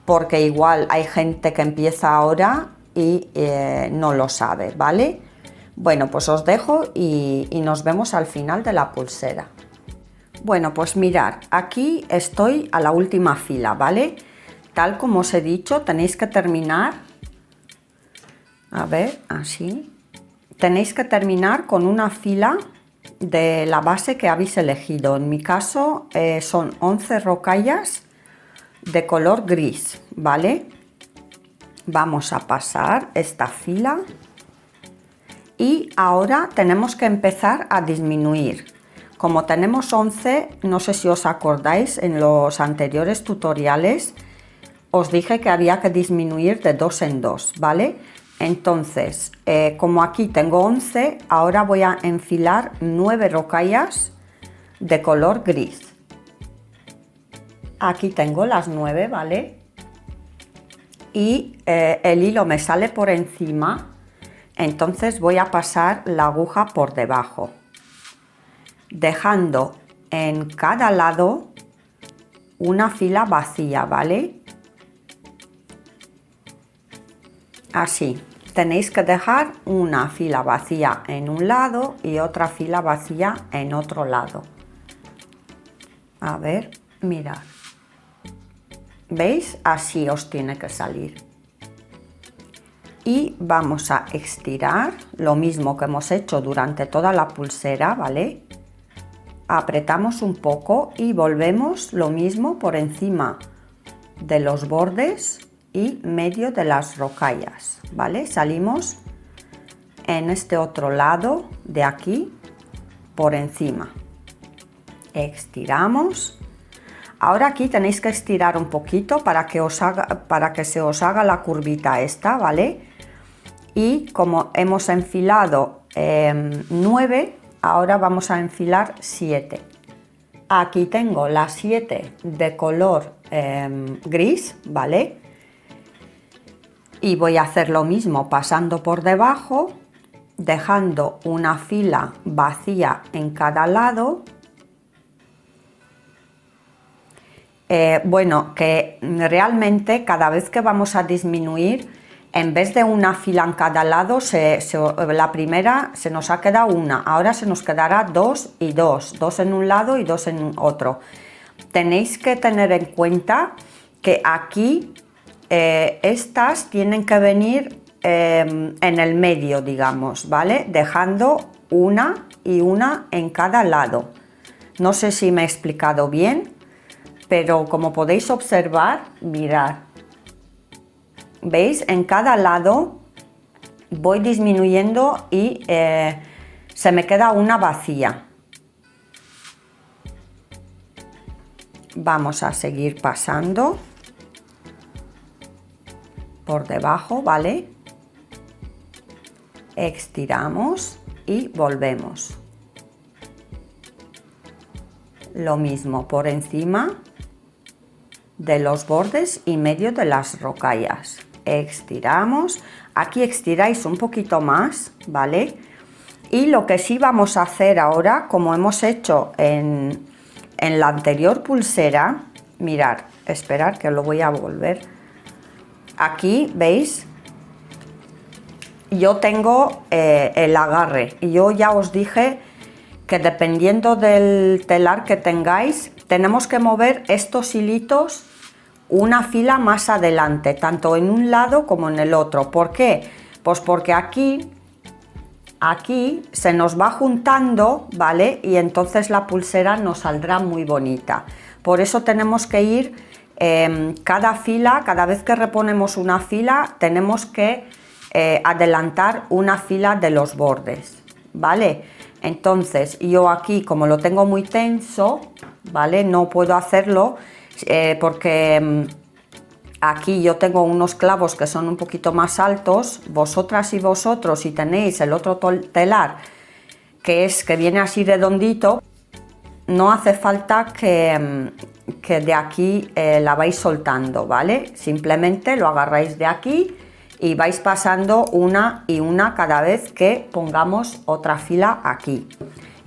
porque igual hay gente que empieza ahora y no lo sabe, ¿vale? Bueno, pues os dejo y nos vemos al final de la pulsera. Bueno, pues mirad, aquí estoy a la última fila, ¿vale? Tal como os he dicho, tenéis que terminar, a ver, así, tenéis que terminar con una fila de la base que habéis elegido. En mi caso son 11 rocallas de color gris, ¿vale? Vamos a pasar esta fila y ahora tenemos que empezar a disminuir. Como tenemos 11, no sé si os acordáis, en los anteriores tutoriales os dije que había que disminuir de 2 en 2, ¿vale? Entonces, como aquí tengo 11, ahora voy a enfilar 9 rocallas de color gris. Aquí tengo las 9, ¿vale? Y el hilo me sale por encima, entonces voy a pasar la aguja por debajo, dejando en cada lado una fila vacía, ¿vale? Así, tenéis que dejar una fila vacía en un lado y otra fila vacía en otro lado. A ver, mirad. ¿Veis? Así os tiene que salir. Y vamos a estirar lo mismo que hemos hecho durante toda la pulsera, ¿vale? Apretamos un poco y volvemos lo mismo por encima de los bordes y medio de las rocallas, ¿vale? Salimos en este otro lado de aquí por encima, estiramos. Ahora aquí tenéis que estirar un poquito para que se os haga la curvita esta, ¿vale? Y como hemos enfilado 9, ahora vamos a enfilar 7. Aquí tengo las 7 de color gris, ¿vale? Y voy a hacer lo mismo pasando por debajo, dejando una fila vacía en cada lado. Bueno, que realmente cada vez que vamos a disminuir, en vez de una fila en cada lado, la primera se nos ha quedado una, ahora se nos quedará 2 y 2, 2 en un lado y 2 en otro. Tenéis que tener en cuenta que aquí estas tienen que venir en el medio, digamos, ¿vale? Dejando una y una en cada lado. No sé si me he explicado bien, pero como podéis observar, mirad, ¿veis? En cada lado voy disminuyendo y se me queda una vacía. Vamos a seguir pasando por debajo, ¿vale? Estiramos y volvemos. Lo mismo por encima de los bordes y medio de las rocallas. Estiramos, aquí estiráis un poquito más, ¿vale? Y lo que sí vamos a hacer ahora, como hemos hecho en la anterior pulsera, mirad, esperad que lo voy a volver. Aquí, ¿veis? Yo tengo el agarre y yo ya os dije que dependiendo del telar que tengáis, tenemos que mover estos hilitos una fila más adelante, tanto en un lado como en el otro. ¿Por qué? Pues porque aquí se nos va juntando, ¿vale? Y entonces la pulsera nos saldrá muy bonita. Por eso tenemos que ir cada fila, cada vez que reponemos una fila, tenemos que adelantar una fila de los bordes, ¿vale? Entonces yo aquí, como lo tengo muy tenso, ¿vale? No puedo hacerlo porque aquí yo tengo unos clavos que son un poquito más altos. Vosotras y vosotros, si tenéis el otro telar que viene así redondito, no hace falta que de aquí la vais soltando, ¿vale? Simplemente lo agarráis de aquí y vais pasando una y una cada vez que pongamos otra fila aquí.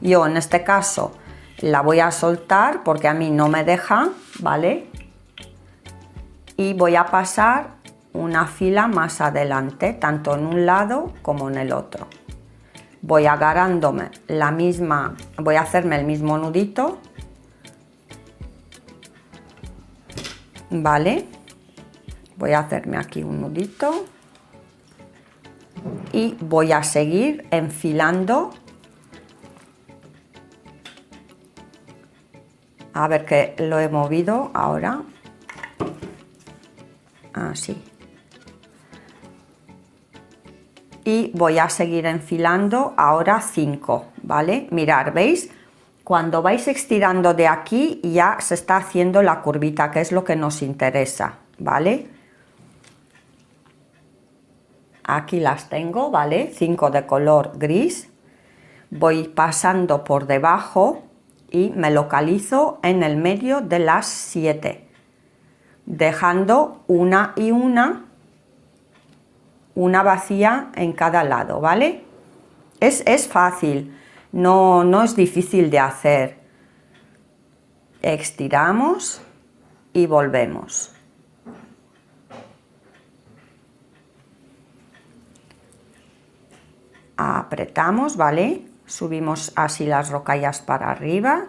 Yo en este caso la voy a soltar porque a mí no me deja, ¿vale? Y voy a pasar una fila más adelante, tanto en un lado como en el otro. Voy agarrándome voy a hacerme el mismo nudito, ¿vale? Voy a hacerme aquí un nudito y voy a seguir enfilando. A ver, que lo he movido ahora. Así. Y voy a seguir enfilando ahora 5, ¿vale? Mirad, ¿veis? Cuando vais estirando de aquí ya se está haciendo la curvita, que es lo que nos interesa, ¿vale? Aquí las tengo, ¿vale? 5 de color gris. Voy pasando por debajo y me localizo en el medio de las 7, dejando una y una vacía en cada lado, ¿vale? Es fácil, no es difícil de hacer. Estiramos y volvemos. Apretamos, ¿vale? Subimos así las rocallas para arriba.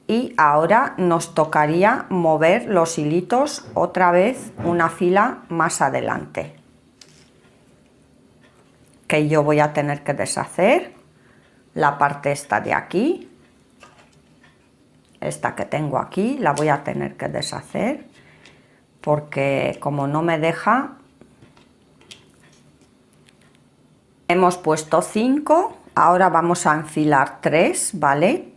Y ahora nos tocaría mover los hilitos otra vez una fila más adelante, que yo voy a tener que deshacer la parte esta de aquí, esta que tengo aquí la voy a tener que deshacer porque como no me deja. Hemos puesto 5, ahora vamos a enfilar 3, ¿vale?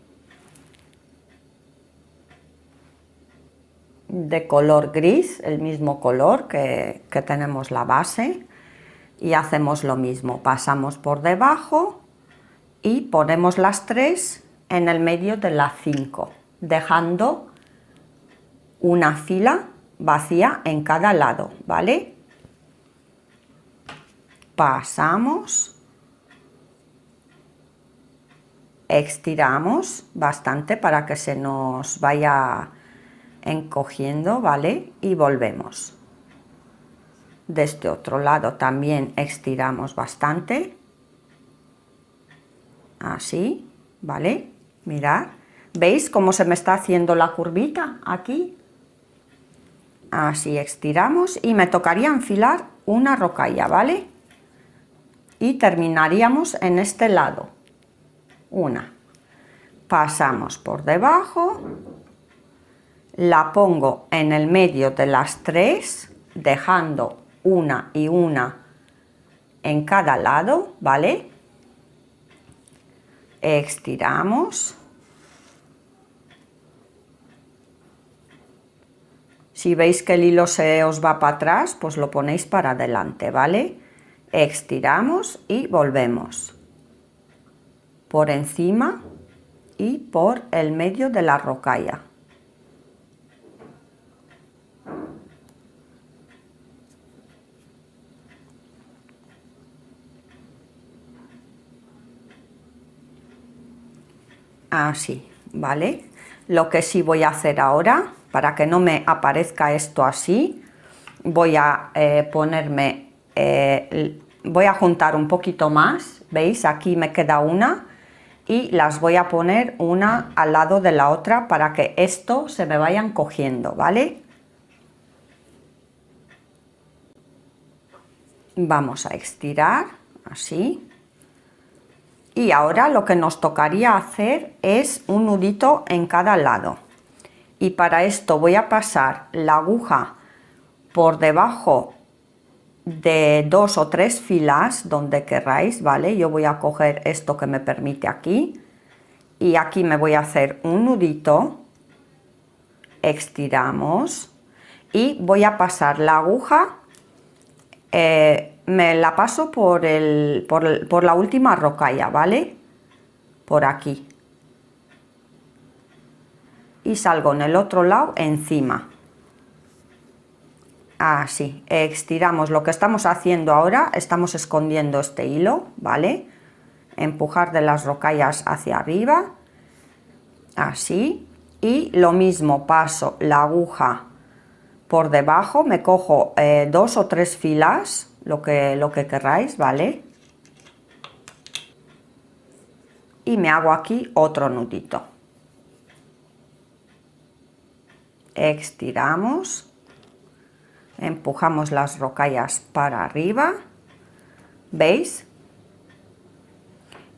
De color gris, el mismo color que tenemos la base, y hacemos lo mismo, pasamos por debajo y ponemos las 3 en el medio de las 5, dejando una fila vacía en cada lado, ¿vale? Pasamos, estiramos bastante para que se nos vaya encogiendo, ¿vale? Y volvemos. De este otro lado también estiramos bastante, así, ¿vale? Mirad, ¿veis cómo se me está haciendo la curvita aquí? Así estiramos y me tocaría enfilar una rocalla, ¿vale? Y terminaríamos en este lado, una. Pasamos por debajo, la pongo en el medio de las 3, dejando una y una en cada lado, ¿vale? Estiramos. Si veis que el hilo se os va para atrás, pues lo ponéis para adelante, ¿vale? Estiramos y volvemos. Por encima y por el medio de la rocalla. Así, ¿vale? Lo que sí voy a hacer ahora, para que no me aparezca esto así, voy a voy a juntar un poquito más, ¿veis? Aquí me queda una, y las voy a poner una al lado de la otra para que esto se me vayan cogiendo, ¿vale? Vamos a estirar así. Y ahora lo que nos tocaría hacer es un nudito en cada lado. Y para esto voy a pasar la aguja por debajo de 2 o 3 filas donde queráis, ¿vale? Yo voy a coger esto que me permite aquí y aquí me voy a hacer un nudito, estiramos y voy a pasar la aguja, me la paso por la última rocalla, ¿vale? Por aquí. Y salgo en el otro lado encima. Así, estiramos. Lo que estamos haciendo ahora, estamos escondiendo este hilo, ¿vale? Empujar de las rocallas hacia arriba, así. Y lo mismo, paso la aguja por debajo, me cojo 2 o 3 filas, lo que queráis, ¿vale? Y me hago aquí otro nudito. Estiramos. Empujamos las rocallas para arriba, ¿veis?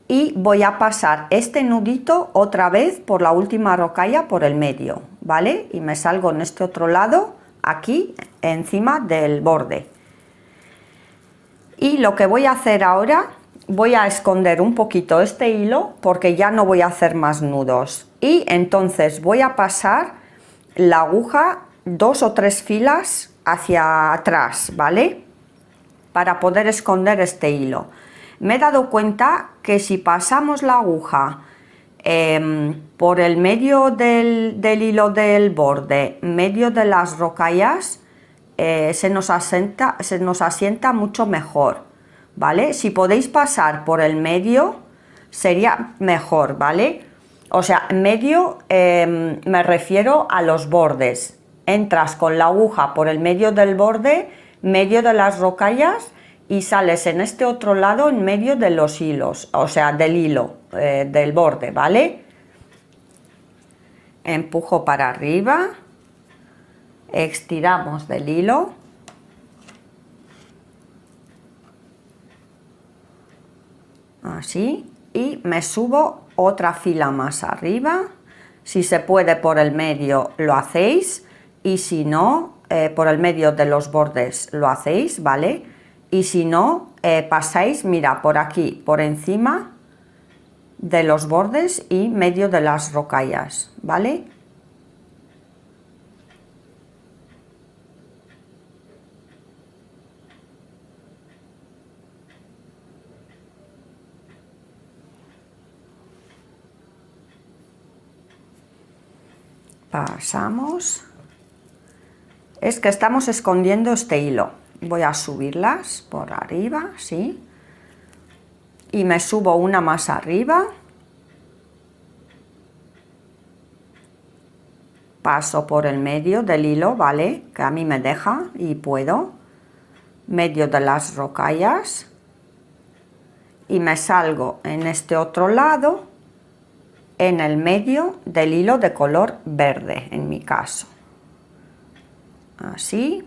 Y voy a pasar este nudito otra vez por la última rocalla por el medio, ¿vale? Y me salgo en este otro lado, aquí encima del borde. Y lo que voy a hacer ahora, voy a esconder un poquito este hilo porque ya no voy a hacer más nudos. Y entonces voy a pasar la aguja 2 o 3 filas hacia atrás, ¿vale? Para poder esconder este hilo. Me he dado cuenta que si pasamos la aguja por el medio del hilo del borde, medio de las rocallas, se nos asienta mucho mejor, ¿vale? Si podéis pasar por el medio, sería mejor, ¿vale? O sea, medio me refiero a los bordes. Entras con la aguja por el medio del borde, medio de las rocallas y sales en este otro lado en medio de los hilos, o sea, del hilo, del borde, ¿vale? Empujo para arriba, estiramos del hilo. Así, y me subo otra fila más arriba. Si se puede por el medio lo hacéis. Y si no, por el medio de los bordes lo hacéis, ¿vale? Y si no, pasáis, mira, por aquí, por encima de los bordes y medio de las rocallas, ¿vale? Pasamos. Es que estamos escondiendo este hilo. Voy a subirlas por arriba, ¿sí? Y me subo una más arriba. Paso por el medio del hilo, ¿vale? Que a mí me deja y puedo. Medio de las rocallas. Y me salgo en este otro lado, en el medio del hilo de color verde, en mi caso. Así,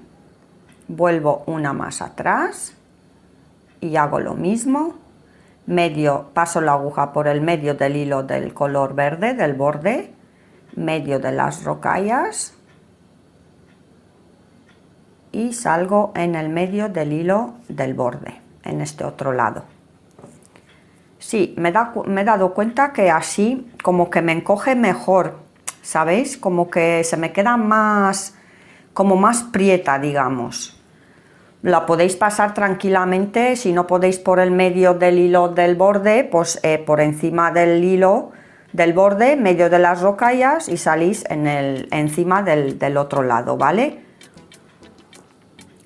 vuelvo una más atrás y hago lo mismo, paso la aguja por el medio del hilo del color verde del borde, medio de las rocallas y salgo en el medio del hilo del borde, en este otro lado. Sí, me he dado cuenta que así como que me encoge mejor, ¿sabéis? Como que se me queda más, como más prieta, digamos. La podéis pasar tranquilamente, si no podéis por el medio del hilo del borde, pues por encima del hilo del borde, medio de las rocallas y salís encima del otro lado, ¿vale?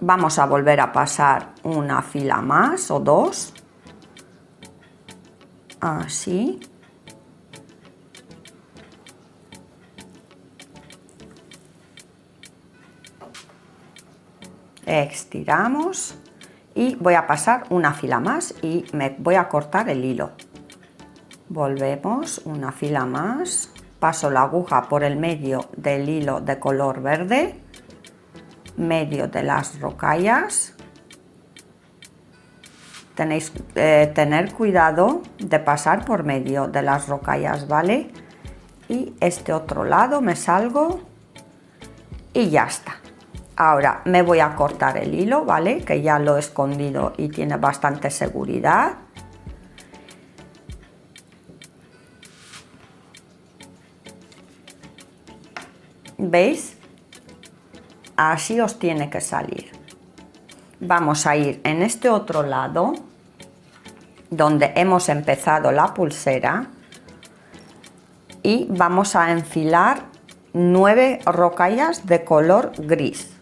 Vamos a volver a pasar una fila más o dos. Así. Estiramos y voy a pasar una fila más y me voy a cortar el hilo. Volvemos una fila más, paso la aguja por el medio del hilo de color verde, medio de las rocallas. Tenéis que tener cuidado de pasar por medio de las rocallas, ¿vale? Y este otro lado me salgo y ya está. Ahora me voy a cortar el hilo, ¿vale? Que ya lo he escondido y tiene bastante seguridad. ¿Veis? Así os tiene que salir. Vamos a ir en este otro lado, donde hemos empezado la pulsera, y vamos a enfilar 9 rocallas de color gris.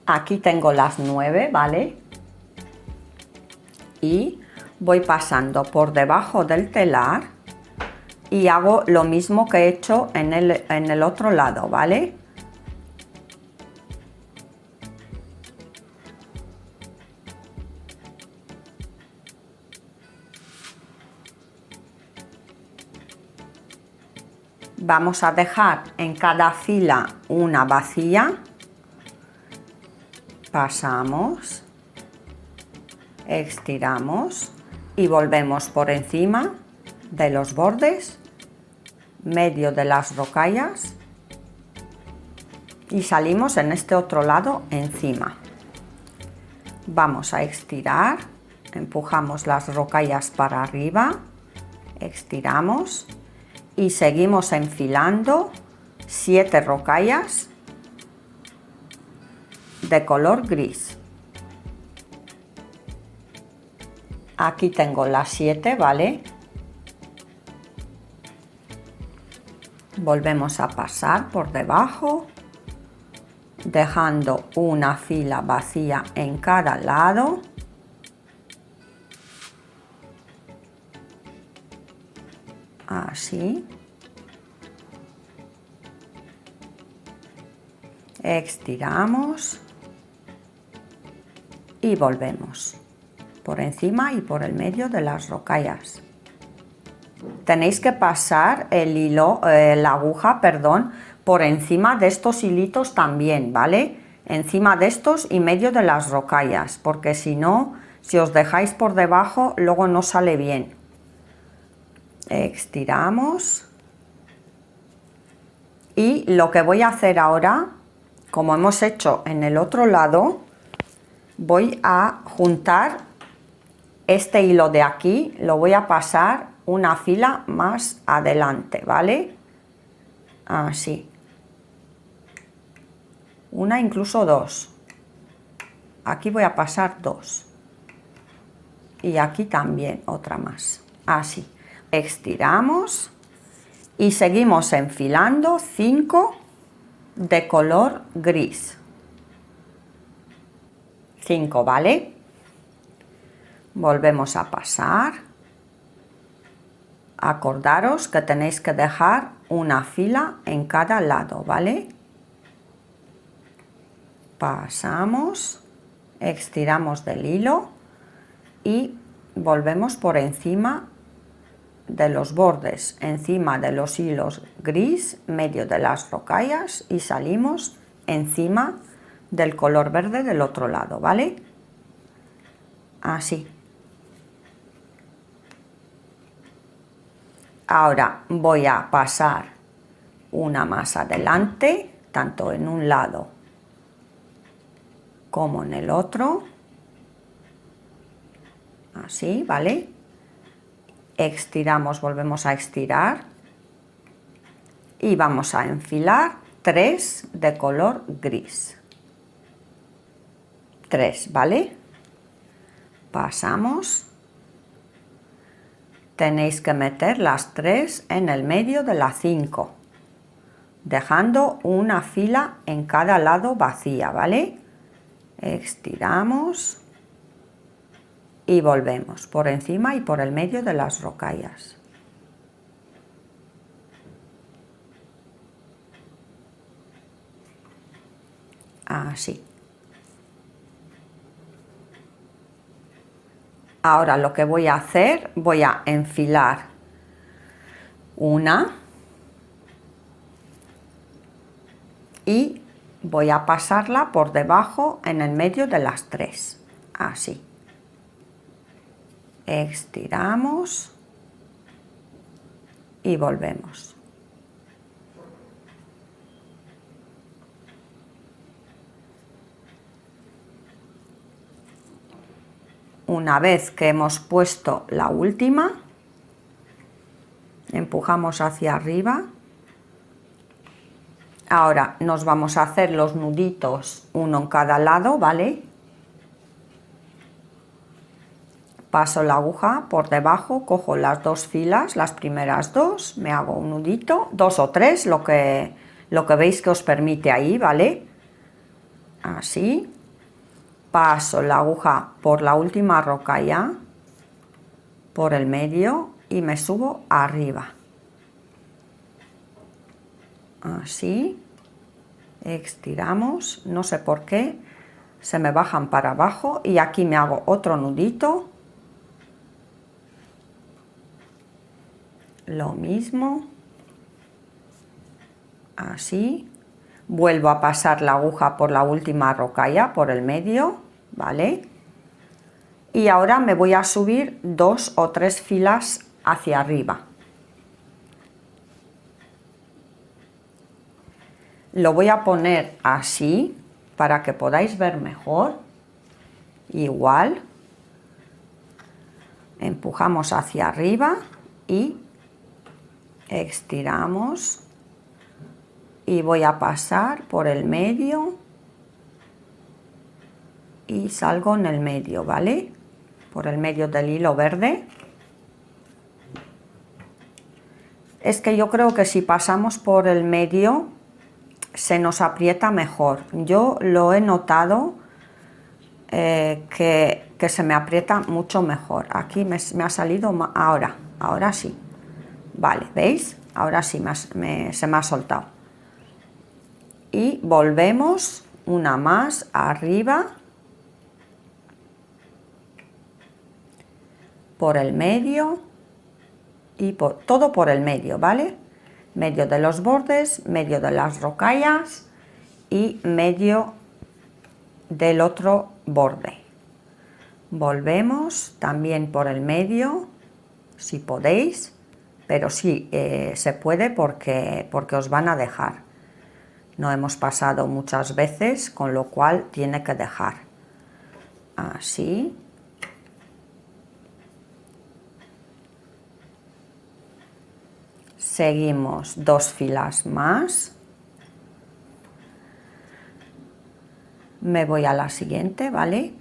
Aquí tengo las 9, ¿vale? Y voy pasando por debajo del telar y hago lo mismo que he hecho en el otro lado, ¿vale? Vamos a dejar en cada fila una vacía. Pasamos, estiramos y volvemos por encima de los bordes, medio de las rocallas, y salimos en este otro lado encima. Vamos a estirar, empujamos las rocallas para arriba, estiramos y seguimos enfilando 7 rocallas de color gris. Aquí tengo las 7, ¿vale? Volvemos a pasar por debajo, dejando una fila vacía en cada lado. Así. Estiramos y volvemos por encima y por el medio de las rocallas. Tenéis que pasar el hilo, la aguja, perdón, por encima de estos hilitos también, ¿vale? Encima de estos y medio de las rocallas, porque si no, si os dejáis por debajo, luego no sale bien. Estiramos. Y lo que voy a hacer ahora, como hemos hecho en el otro lado, voy a juntar este hilo de aquí, lo voy a pasar una fila más adelante, ¿vale? Así. Una, incluso 2. Aquí voy a pasar 2. Y aquí también otra más. Así. Estiramos y seguimos enfilando 5 de color gris. 5, ¿vale? Volvemos a pasar. Acordaros que tenéis que dejar una fila en cada lado, ¿vale? Pasamos, estiramos del hilo y volvemos por encima de los bordes, encima de los hilos gris, medio de las rocallas, y salimos encima del color verde del otro lado, ¿vale? Así. Ahora voy a pasar una más adelante, tanto en un lado como en el otro. Así, ¿vale? Estiramos, volvemos a estirar y vamos a enfilar 3 de color gris. 3, ¿vale? Pasamos. Tenéis que meter las 3 en el medio de la 5, dejando una fila en cada lado vacía, ¿vale? Estiramos y volvemos por encima y por el medio de las rocallas. Así. Ahora lo que voy a hacer, voy a enfilar una y voy a pasarla por debajo en el medio de las tres, así. Estiramos y volvemos. Una vez que hemos puesto la última, empujamos hacia arriba. Ahora nos vamos a hacer los nuditos, uno en cada lado, ¿vale? Paso la aguja por debajo, cojo las dos filas, las primeras dos, me hago un nudito, dos o tres, lo que veis que os permite ahí, ¿vale? Así. Paso la aguja por la última rocalla, por el medio y me subo arriba. Así. Estiramos, no sé por qué, se me bajan para abajo y aquí me hago otro nudito. Lo mismo. Así. Vuelvo a pasar la aguja por la última rocalla, por el medio, ¿vale? Y ahora me voy a subir dos o tres filas hacia arriba. Lo voy a poner así para que podáis ver mejor. Igual. Empujamos hacia arriba y estiramos. Y voy a pasar por el medio y salgo en el medio, ¿vale? Por el medio del hilo verde. Es que yo creo que si pasamos por el medio se nos aprieta mejor. Yo lo he notado que se me aprieta mucho mejor. Aquí me ha salido ahora sí. Vale, ¿veis? Ahora sí se me ha soltado. Y volvemos una más arriba, por el medio y todo por el medio, ¿vale? Medio de los bordes, medio de las rocallas y medio del otro borde. Volvemos también por el medio, si podéis, pero sí se puede porque os van a dejar. No hemos pasado muchas veces, con lo cual tiene que dejar. Así. Seguimos dos filas más. Me voy a la siguiente, ¿vale?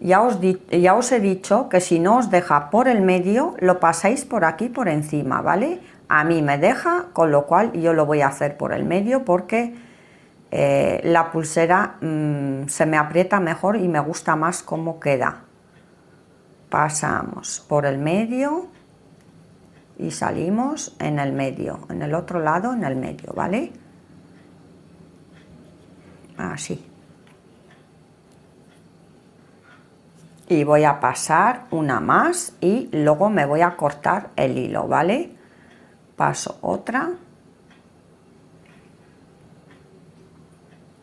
Ya os he dicho que si no os deja por el medio, lo pasáis por aquí por encima, ¿vale? A mí me deja, con lo cual yo lo voy a hacer por el medio porque la pulsera se me aprieta mejor y me gusta más cómo queda. Pasamos por el medio y salimos en el medio, en el otro lado en el medio, ¿vale? Así. Y voy a pasar una más y luego me voy a cortar el hilo, ¿vale? Paso otra.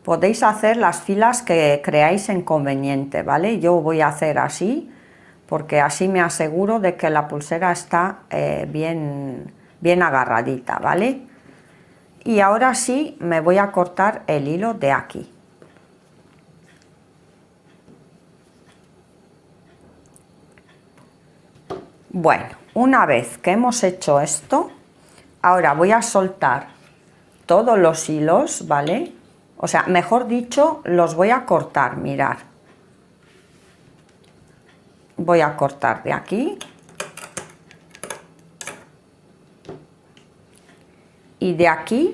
Podéis hacer las filas que creáis conveniente, ¿vale? Yo voy a hacer así porque así me aseguro de que la pulsera está bien agarradita, ¿vale? Y ahora sí me voy a cortar el hilo de aquí. Bueno, una vez que hemos hecho esto, ahora voy a soltar todos los hilos, ¿vale? O sea, mejor dicho, los voy a cortar, mirad. Voy a cortar de aquí. Y de aquí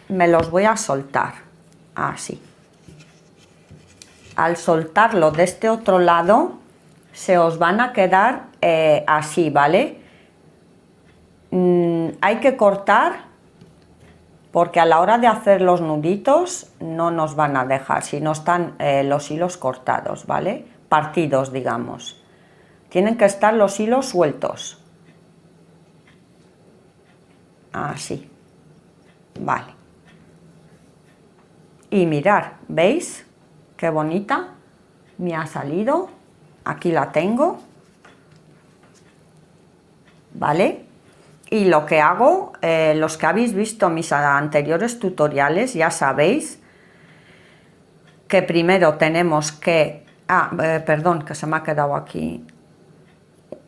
me los voy a soltar, así. Al soltarlo de este otro lado, se os van a quedar así, ¿vale? Hay que cortar porque a la hora de hacer los nuditos no nos van a dejar si no están los hilos cortados, ¿vale? Partidos, digamos. Tienen que estar los hilos sueltos. Así. Vale. Y mirar, ¿veis? Qué bonita me ha salido. Aquí la tengo. ¿Vale? Y lo que hago, los que habéis visto mis anteriores tutoriales, ya sabéis que primero tenemos que... perdón, que se me ha quedado aquí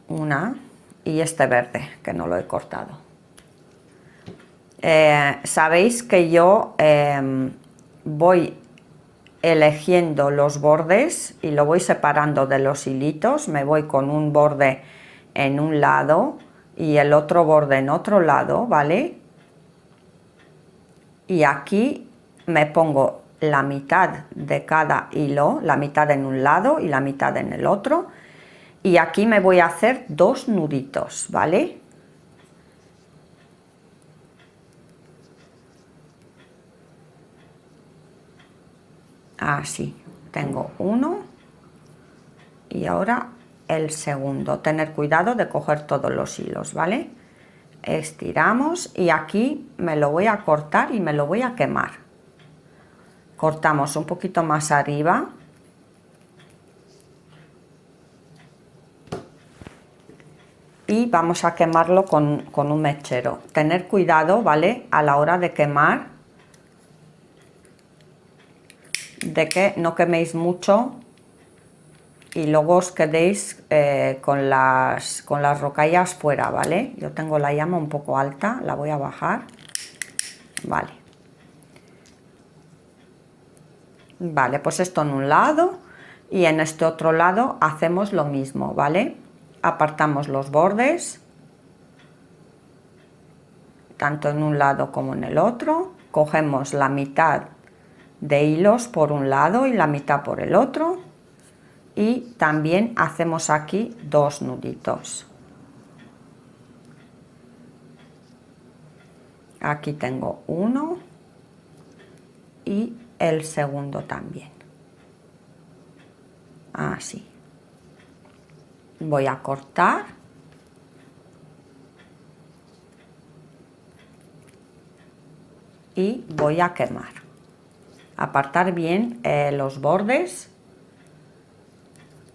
una, y este verde, que no lo he cortado. Sabéis que yo voy eligiendo los bordes y lo voy separando de los hilitos. Me voy con un borde en un lado y el otro borde en otro lado, ¿vale? Y aquí me pongo la mitad de cada hilo, la mitad en un lado y la mitad en el otro, y aquí me voy a hacer 2 nuditos, ¿vale? Así, tengo uno y ahora el segundo. Tener cuidado de coger todos los hilos, ¿vale? Estiramos y aquí me lo voy a cortar y me lo voy a quemar. Cortamos un poquito más arriba y vamos a quemarlo con un mechero. Tener cuidado, ¿vale? A la hora de quemar, de que no queméis mucho y luego os quedéis con las rocallas fuera, ¿vale? Yo tengo la llama un poco alta, la voy a bajar, vale. Vale, pues esto en un lado y en este otro lado hacemos lo mismo, ¿vale? Apartamos los bordes, tanto en un lado como en el otro, cogemos la mitad de hilos por un lado y la mitad por el otro, y también hacemos aquí 2 nuditos. Aquí tengo uno y el segundo también. Así. Voy a cortar y voy a quemar. Apartar bien los bordes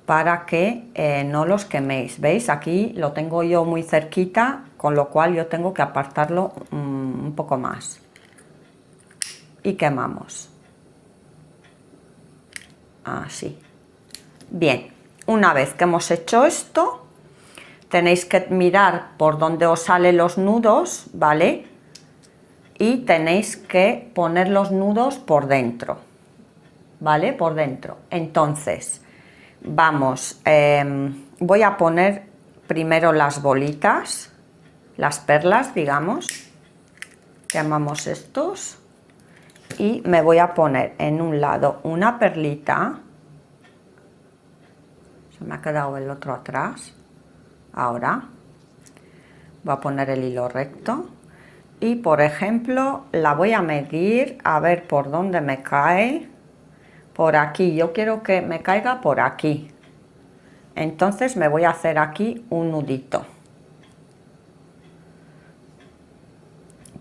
para que no los queméis. ¿Veis? Aquí lo tengo yo muy cerquita, con lo cual yo tengo que apartarlo un poco más. Y quemamos. Así. Bien, una vez que hemos hecho esto, tenéis que mirar por dónde os salen los nudos, ¿vale? Y tenéis que poner los nudos por dentro, ¿vale? Por dentro. Entonces, vamos, voy a poner primero las bolitas, las perlas, digamos, llamamos estos, y me voy a poner en un lado una perlita, se me ha quedado el otro atrás, ahora voy a poner el hilo recto y, por ejemplo, la voy a medir a ver por dónde me cae. Por aquí, yo quiero que me caiga por aquí, entonces me voy a hacer aquí un nudito.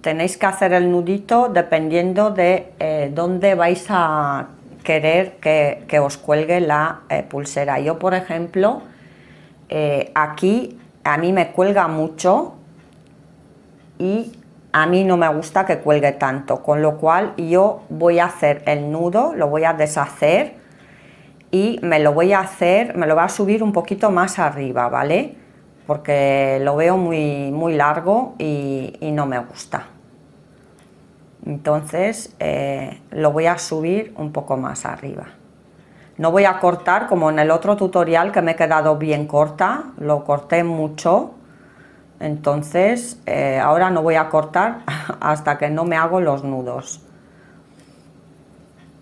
Tenéis que hacer el nudito dependiendo de dónde vais a querer que os cuelgue la pulsera. Yo, por ejemplo, aquí a mí me cuelga mucho y a mí no me gusta que cuelgue tanto, con lo cual yo voy a hacer el nudo, lo voy a deshacer y me lo voy a subir un poquito más arriba, ¿vale? Porque lo veo muy largo y no me gusta. Entonces lo voy a subir un poco más arriba. No voy a cortar como en el otro tutorial, que me he quedado bien corta, lo corté mucho. Entonces ahora no voy a cortar hasta que no me hago los nudos.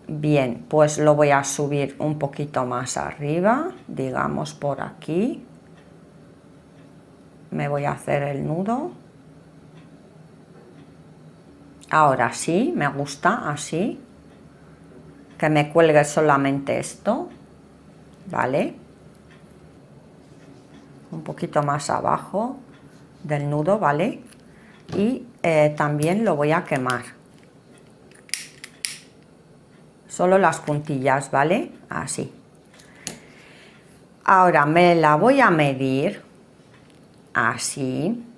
Bien, pues lo voy a subir un poquito más arriba, digamos por aquí. Me voy a hacer el nudo. Ahora sí, me gusta así, que me cuelgue solamente esto, ¿vale? Un poquito más abajo del nudo, ¿vale? Y también lo voy a quemar. Solo las puntillas, ¿vale? Así. Ahora me la voy a medir, así.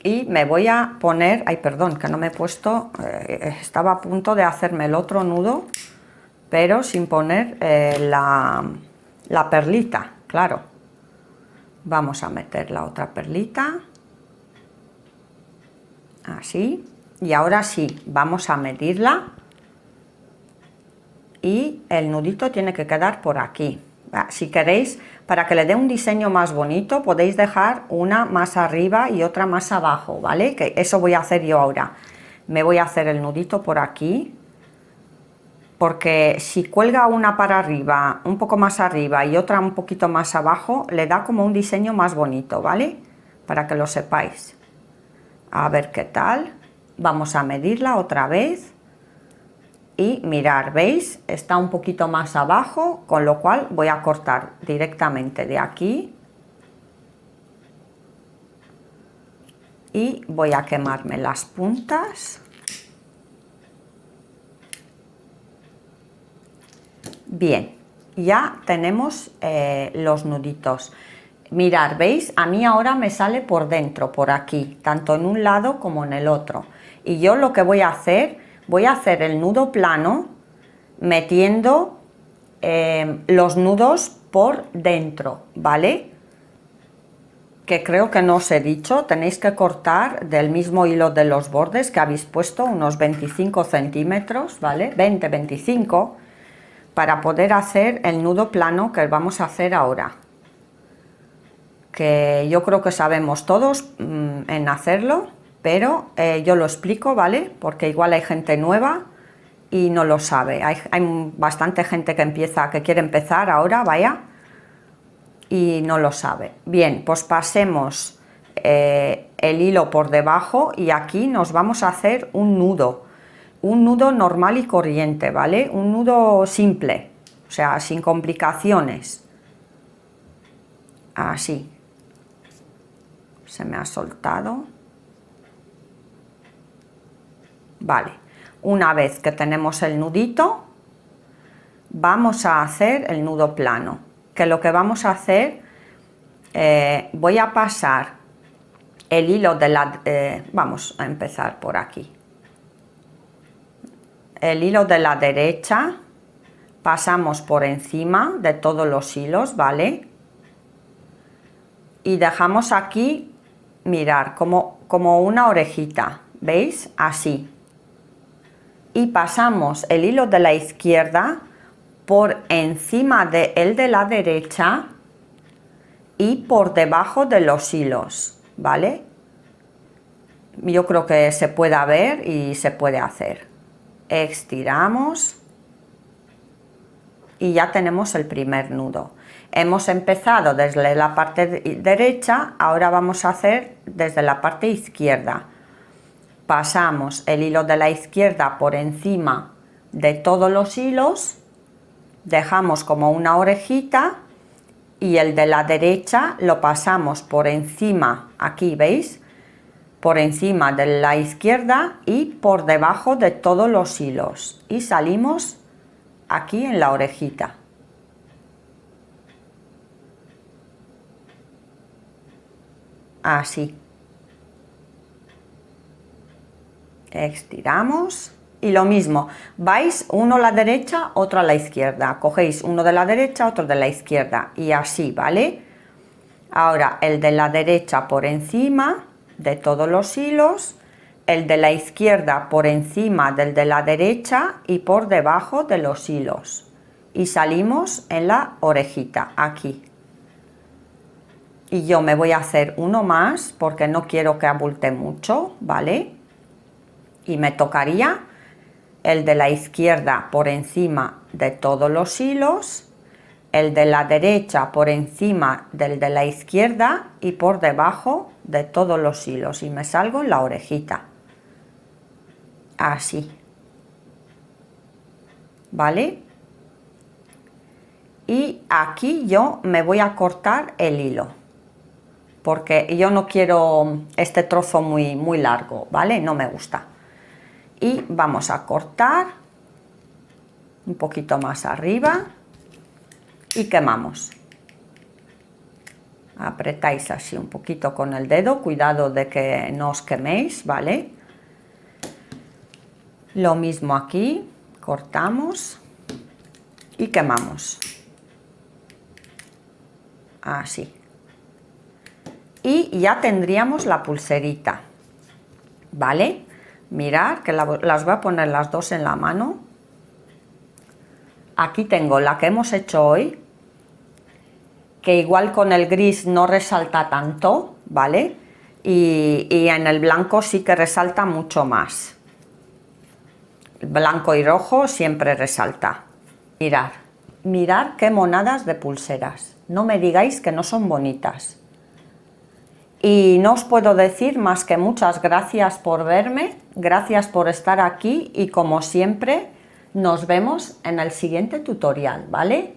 Y me voy a poner, ay perdón, que no me he puesto, estaba a punto de hacerme el otro nudo, pero sin poner la perlita, claro. Vamos a meter la otra perlita, así, y ahora sí, vamos a medirla, y el nudito tiene que quedar por aquí. Si queréis, para que le dé un diseño más bonito, podéis dejar una más arriba y otra más abajo, ¿vale? Que eso voy a hacer yo ahora. Me voy a hacer el nudito por aquí, porque si cuelga una para arriba, un poco más arriba y otra un poquito más abajo, le da como un diseño más bonito, ¿vale? Para que lo sepáis. A ver qué tal. Vamos a medirla otra vez. Y mirar, ¿veis? Está un poquito más abajo, con lo cual voy a cortar directamente de aquí y voy a quemarme las puntas. Bien, ya tenemos los nuditos. Mirar, ¿veis? A mí ahora me sale por dentro, por aquí, tanto en un lado como en el otro. Y yo lo que voy a hacer el nudo plano metiendo los nudos por dentro, ¿vale? Que creo que no os he dicho, tenéis que cortar del mismo hilo de los bordes que habéis puesto, unos 25 centímetros, ¿vale? 20-25, para poder hacer el nudo plano que vamos a hacer ahora. Que yo creo que sabemos todos en hacerlo, pero yo lo explico, ¿vale? Porque igual hay gente nueva y no lo sabe. Hay bastante gente que quiere empezar ahora, vaya, y no lo sabe. Bien, pues pasemos el hilo por debajo y aquí nos vamos a hacer un nudo normal y corriente, ¿vale? Un nudo simple, o sea, sin complicaciones. Así. Se me ha soltado. Vale, una vez que tenemos el nudito, vamos a hacer el nudo plano, que lo que vamos a hacer, voy a pasar el hilo de la, vamos a empezar por aquí, el hilo de la derecha, pasamos por encima de todos los hilos, ¿vale? Y dejamos aquí, mirar, como una orejita, ¿veis? Así. Y pasamos el hilo de la izquierda por encima del de la derecha y por debajo de los hilos, ¿vale? Yo creo que se pueda ver y se puede hacer. Estiramos y ya tenemos el primer nudo. Hemos empezado desde la parte derecha, ahora vamos a hacer desde la parte izquierda. Pasamos el hilo de la izquierda por encima de todos los hilos, dejamos como una orejita y el de la derecha lo pasamos por encima, aquí veis, por encima de la izquierda y por debajo de todos los hilos y salimos aquí en la orejita. Así. Estiramos y lo mismo, vais uno a la derecha, otro a la izquierda, cogéis uno de la derecha, otro de la izquierda y así, ¿vale? Ahora el de la derecha por encima de todos los hilos, el de la izquierda por encima del de la derecha y por debajo de los hilos y salimos en la orejita, aquí. Y yo me voy a hacer uno más porque no quiero que abulte mucho, ¿vale? Y me tocaría el de la izquierda por encima de todos los hilos, el de la derecha por encima del de la izquierda y por debajo de todos los hilos y me salgo en la orejita. así, ¿vale? Y aquí yo me voy a cortar el hilo, porque yo no quiero este trozo muy largo, ¿vale? No me gusta. Y vamos a cortar un poquito más arriba y quemamos. Apretáis así un poquito con el dedo, cuidado de que no os queméis, ¿vale? Lo mismo aquí, cortamos y quemamos. Así. Y ya tendríamos la pulserita, ¿vale? Mirad que las voy a poner las dos en la mano. Aquí tengo la que hemos hecho hoy, que igual con el gris no resalta tanto, ¿vale? Y en el blanco sí que resalta mucho más. El blanco y rojo siempre resalta. Mirad, mirad qué monadas de pulseras. No me digáis que no son bonitas. Y no os puedo decir más que muchas gracias por verme, gracias por estar aquí y como siempre nos vemos en el siguiente tutorial, ¿vale?